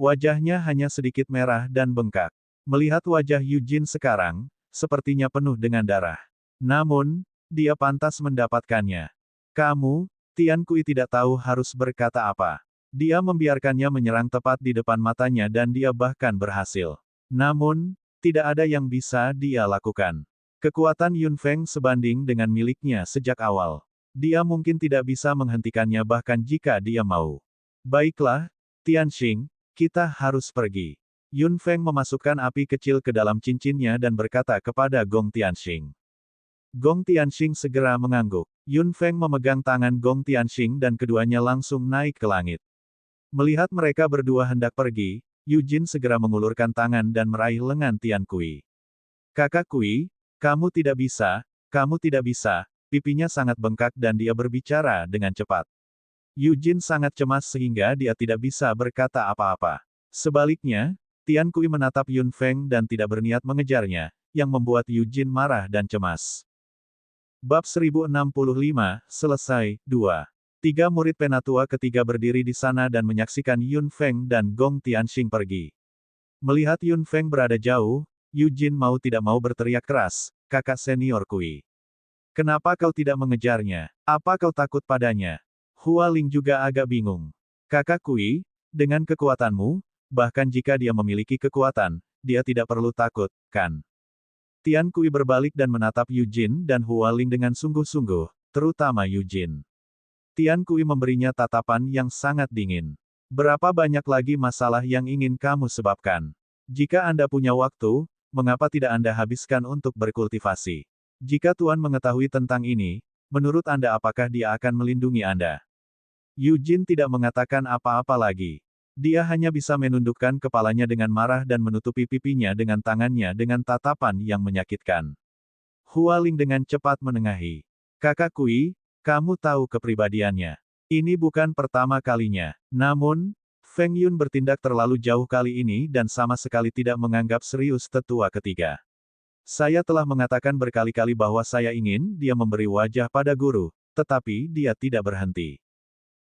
[SPEAKER 1] Wajahnya hanya sedikit merah dan bengkak. Melihat wajah Yujin sekarang, sepertinya penuh dengan darah. Namun, dia pantas mendapatkannya. Kamu, Tian Kui tidak tahu harus berkata apa. Dia membiarkannya menyerang tepat di depan matanya dan dia bahkan berhasil. Namun, tidak ada yang bisa dia lakukan. Kekuatan Yun Feng sebanding dengan miliknya sejak awal. Dia mungkin tidak bisa menghentikannya bahkan jika dia mau. Baiklah, Tianxing, kita harus pergi. Yun Feng memasukkan api kecil ke dalam cincinnya dan berkata kepada Gong Tianxing. Gong Tianxing segera mengangguk. Yun Feng memegang tangan Gong Tianxing dan keduanya langsung naik ke langit. Melihat mereka berdua hendak pergi, Yujin segera mengulurkan tangan dan meraih lengan Tian Kui. Kakak Kui, kamu tidak bisa, pipinya sangat bengkak dan dia berbicara dengan cepat. Yujin sangat cemas sehingga dia tidak bisa berkata apa-apa. Sebaliknya, Tian Kui menatap Yun Feng dan tidak berniat mengejarnya, yang membuat Yujin marah dan cemas. Bab 1065, selesai, 2. Tiga murid penatua ketiga berdiri di sana dan menyaksikan Yun Feng dan Gong Tianxing pergi. Melihat Yun Feng berada jauh, Yujin mau tidak mau berteriak keras, kakak senior Kui. Kenapa kau tidak mengejarnya? Apa kau takut padanya? Hualing juga agak bingung. Kakak Kui, dengan kekuatanmu, bahkan jika dia memiliki kekuatan, dia tidak perlu takut, kan? Tian Kui berbalik dan menatap Yujin dan Hualing dengan sungguh-sungguh, terutama Yujin. Tian Kui memberinya tatapan yang sangat dingin. Berapa banyak lagi masalah yang ingin kamu sebabkan? Jika Anda punya waktu, mengapa tidak Anda habiskan untuk berkultivasi? Jika Tuan mengetahui tentang ini, menurut Anda apakah dia akan melindungi Anda? Yujin tidak mengatakan apa-apa lagi. Dia hanya bisa menundukkan kepalanya dengan marah dan menutupi pipinya dengan tangannya dengan tatapan yang menyakitkan. Hualing dengan cepat menengahi. Kakak Kui, kamu tahu kepribadiannya. Ini bukan pertama kalinya. Namun, Feng Yun bertindak terlalu jauh kali ini dan sama sekali tidak menganggap serius tetua ketiga. Saya telah mengatakan berkali-kali bahwa saya ingin dia memberi wajah pada guru, tetapi dia tidak berhenti.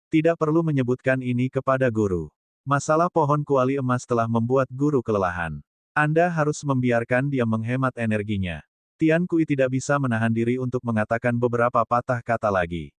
[SPEAKER 1] Tidak perlu menyebutkan ini kepada guru. Masalah pohon kuali emas telah membuat guru kelelahan. Anda harus membiarkan dia menghemat energinya. Tian Kui tidak bisa menahan diri untuk mengatakan beberapa patah kata lagi.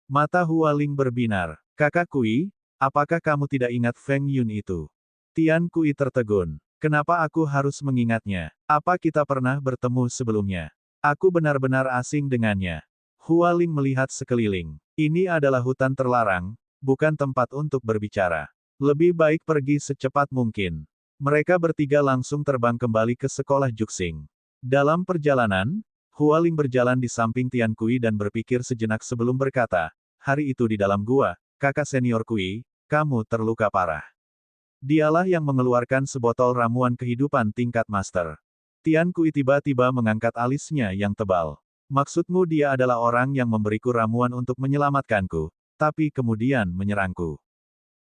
[SPEAKER 1] Mata Hualing berbinar. Kakak Kui, apakah kamu tidak ingat Feng Yun itu? Tian Kui tertegun. Kenapa aku harus mengingatnya? Apa kita pernah bertemu sebelumnya? Aku benar-benar asing dengannya. Hualing melihat sekeliling. Ini adalah hutan terlarang, bukan tempat untuk berbicara. Lebih baik pergi secepat mungkin. Mereka bertiga langsung terbang kembali ke sekolah Juxing. Dalam perjalanan, Hualing berjalan di samping Tian Kui dan berpikir sejenak sebelum berkata, hari itu di dalam gua, kakak senior Kui, kamu terluka parah. Dialah yang mengeluarkan sebotol ramuan kehidupan tingkat master. Tian Kui tiba-tiba mengangkat alisnya yang tebal. Maksudmu dia adalah orang yang memberiku ramuan untuk menyelamatkanku, tapi kemudian menyerangku.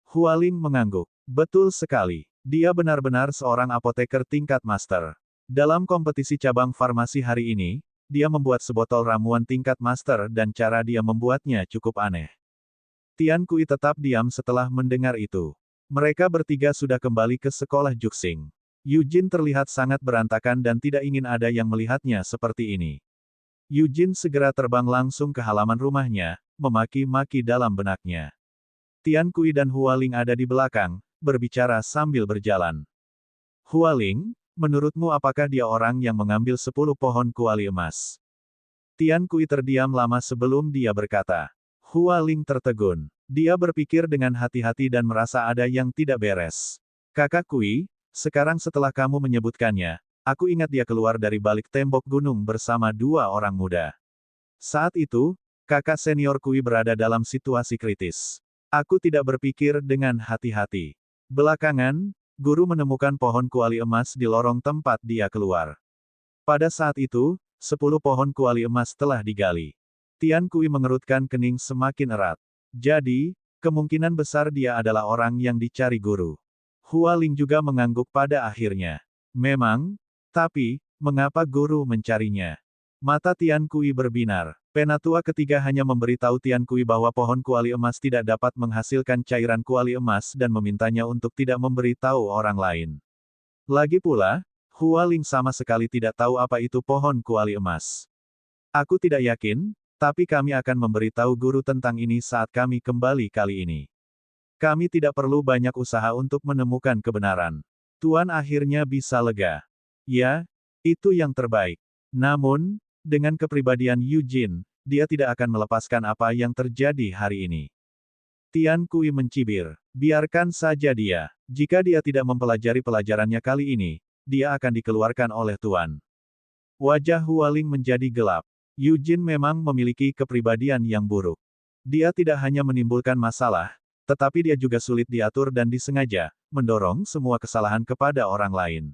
[SPEAKER 1] Hualing mengangguk. Betul sekali. Dia benar-benar seorang apoteker tingkat master. Dalam kompetisi cabang farmasi hari ini, dia membuat sebotol ramuan tingkat master dan cara dia membuatnya cukup aneh. Tian Kui tetap diam setelah mendengar itu. Mereka bertiga sudah kembali ke sekolah Juxing. Yujin terlihat sangat berantakan dan tidak ingin ada yang melihatnya seperti ini. Yujin segera terbang langsung ke halaman rumahnya, memaki-maki dalam benaknya. Tian Kui dan Hualing ada di belakang, berbicara sambil berjalan. Hualing, menurutmu apakah dia orang yang mengambil 10 pohon kuali emas? Tian Kui terdiam lama sebelum dia berkata. Hua Ling tertegun. Dia berpikir dengan hati-hati dan merasa ada yang tidak beres. Kakak Kui, sekarang setelah kamu menyebutkannya, aku ingat dia keluar dari balik tembok gunung bersama 2 orang muda. Saat itu, kakak senior Kui berada dalam situasi kritis. Aku tidak berpikir dengan hati-hati. Belakangan, guru menemukan pohon kuali emas di lorong tempat dia keluar. Pada saat itu, 10 pohon kuali emas telah digali. Tian Kui mengerutkan kening semakin erat. Jadi, kemungkinan besar dia adalah orang yang dicari guru. Hua Ling juga mengangguk pada akhirnya. Memang, tapi, mengapa guru mencarinya? Mata Tian Kui berbinar. Penatua ketiga hanya memberitahu Tian Kui bahwa pohon kuali emas tidak dapat menghasilkan cairan kuali emas dan memintanya untuk tidak memberitahu orang lain. Lagi pula, Hua Ling sama sekali tidak tahu apa itu pohon kuali emas. Aku tidak yakin, tapi kami akan memberitahu guru tentang ini saat kami kembali kali ini. Kami tidak perlu banyak usaha untuk menemukan kebenaran. Tuan akhirnya bisa lega. Ya, itu yang terbaik. Namun, dengan kepribadian Eugene, dia tidak akan melepaskan apa yang terjadi hari ini. Tian Kui mencibir. Biarkan saja dia. Jika dia tidak mempelajari pelajarannya kali ini, dia akan dikeluarkan oleh Tuan. Wajah Hua Ling menjadi gelap. Eugene memang memiliki kepribadian yang buruk. Dia tidak hanya menimbulkan masalah, tetapi dia juga sulit diatur dan disengaja, mendorong semua kesalahan kepada orang lain.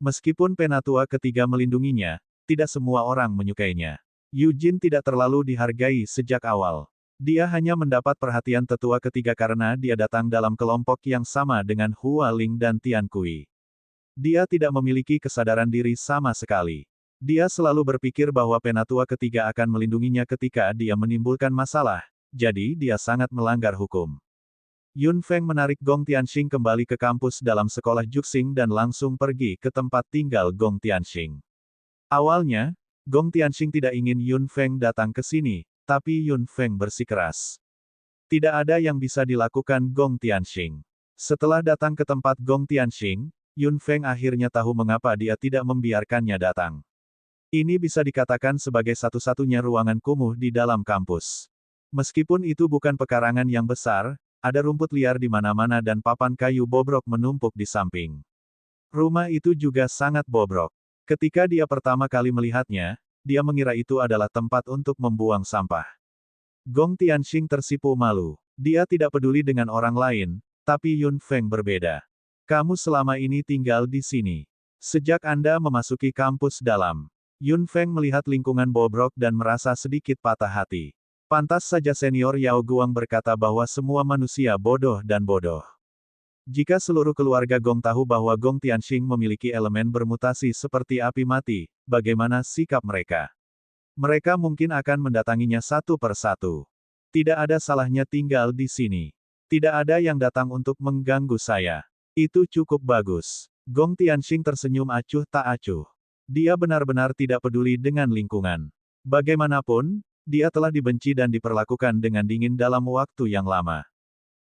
[SPEAKER 1] Meskipun penatua ketiga melindunginya, tidak semua orang menyukainya. Eugene tidak terlalu dihargai sejak awal. Dia hanya mendapat perhatian tetua ketiga karena dia datang dalam kelompok yang sama dengan Hua Ling dan Tian Kui. Dia tidak memiliki kesadaran diri sama sekali. Dia selalu berpikir bahwa penatua ketiga akan melindunginya ketika dia menimbulkan masalah, jadi dia sangat melanggar hukum. Yun Feng menarik Gong Tianxing kembali ke kampus dalam sekolah Juxing dan langsung pergi ke tempat tinggal Gong Tianxing. Awalnya, Gong Tianxing tidak ingin Yun Feng datang ke sini, tapi Yun Feng bersikeras. Tidak ada yang bisa dilakukan Gong Tianxing. Setelah datang ke tempat Gong Tianxing, Yun Feng akhirnya tahu mengapa dia tidak membiarkannya datang. Ini bisa dikatakan sebagai satu-satunya ruangan kumuh di dalam kampus. Meskipun itu bukan pekarangan yang besar, ada rumput liar di mana-mana dan papan kayu bobrok menumpuk di samping. Rumah itu juga sangat bobrok. Ketika dia pertama kali melihatnya, dia mengira itu adalah tempat untuk membuang sampah. Gong Tianxing tersipu malu. Dia tidak peduli dengan orang lain, tapi Yun Feng berbeda. Kamu selama ini tinggal di sini. Sejak Anda memasuki kampus dalam. Yun Feng melihat lingkungan bobrok dan merasa sedikit patah hati. Pantas saja senior Yao Guang berkata bahwa semua manusia bodoh dan bodoh. Jika seluruh keluarga Gong tahu bahwa Gong Tianxing memiliki elemen bermutasi seperti api mati, bagaimana sikap mereka? Mereka mungkin akan mendatanginya satu per satu. Tidak ada salahnya tinggal di sini. Tidak ada yang datang untuk mengganggu saya. Itu cukup bagus. Gong Tianxing tersenyum acuh tak acuh. Dia benar-benar tidak peduli dengan lingkungan. Bagaimanapun, dia telah dibenci dan diperlakukan dengan dingin dalam waktu yang lama.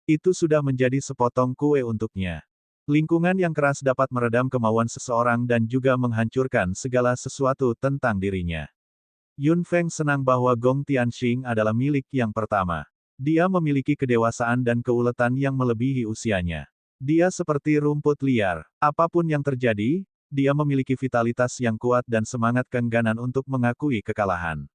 [SPEAKER 1] Itu sudah menjadi sepotong kue untuknya. Lingkungan yang keras dapat meredam kemauan seseorang dan juga menghancurkan segala sesuatu tentang dirinya. Yun Feng senang bahwa Gong Tianxing adalah milik yang pertama. Dia memiliki kedewasaan dan keuletan yang melebihi usianya. Dia seperti rumput liar. Apapun yang terjadi, dia memiliki vitalitas yang kuat dan semangat keengganan untuk mengakui kekalahan.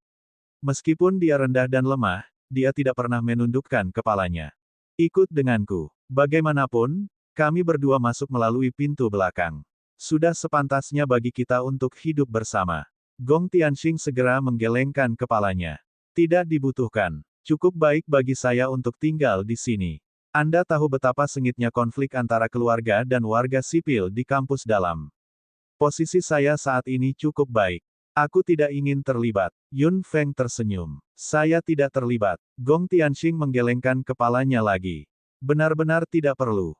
[SPEAKER 1] Meskipun dia rendah dan lemah, dia tidak pernah menundukkan kepalanya. Ikut denganku. Bagaimanapun, kami berdua masuk melalui pintu belakang. Sudah sepantasnya bagi kita untuk hidup bersama. Gong Tianxing segera menggelengkan kepalanya. Tidak dibutuhkan. Cukup baik bagi saya untuk tinggal di sini. Anda tahu betapa sengitnya konflik antara keluarga dan warga sipil di kampus dalam. Posisi saya saat ini cukup baik. Aku tidak ingin terlibat. Yun Feng tersenyum. Saya tidak terlibat. Gong Tianxing menggelengkan kepalanya lagi. Benar-benar tidak perlu.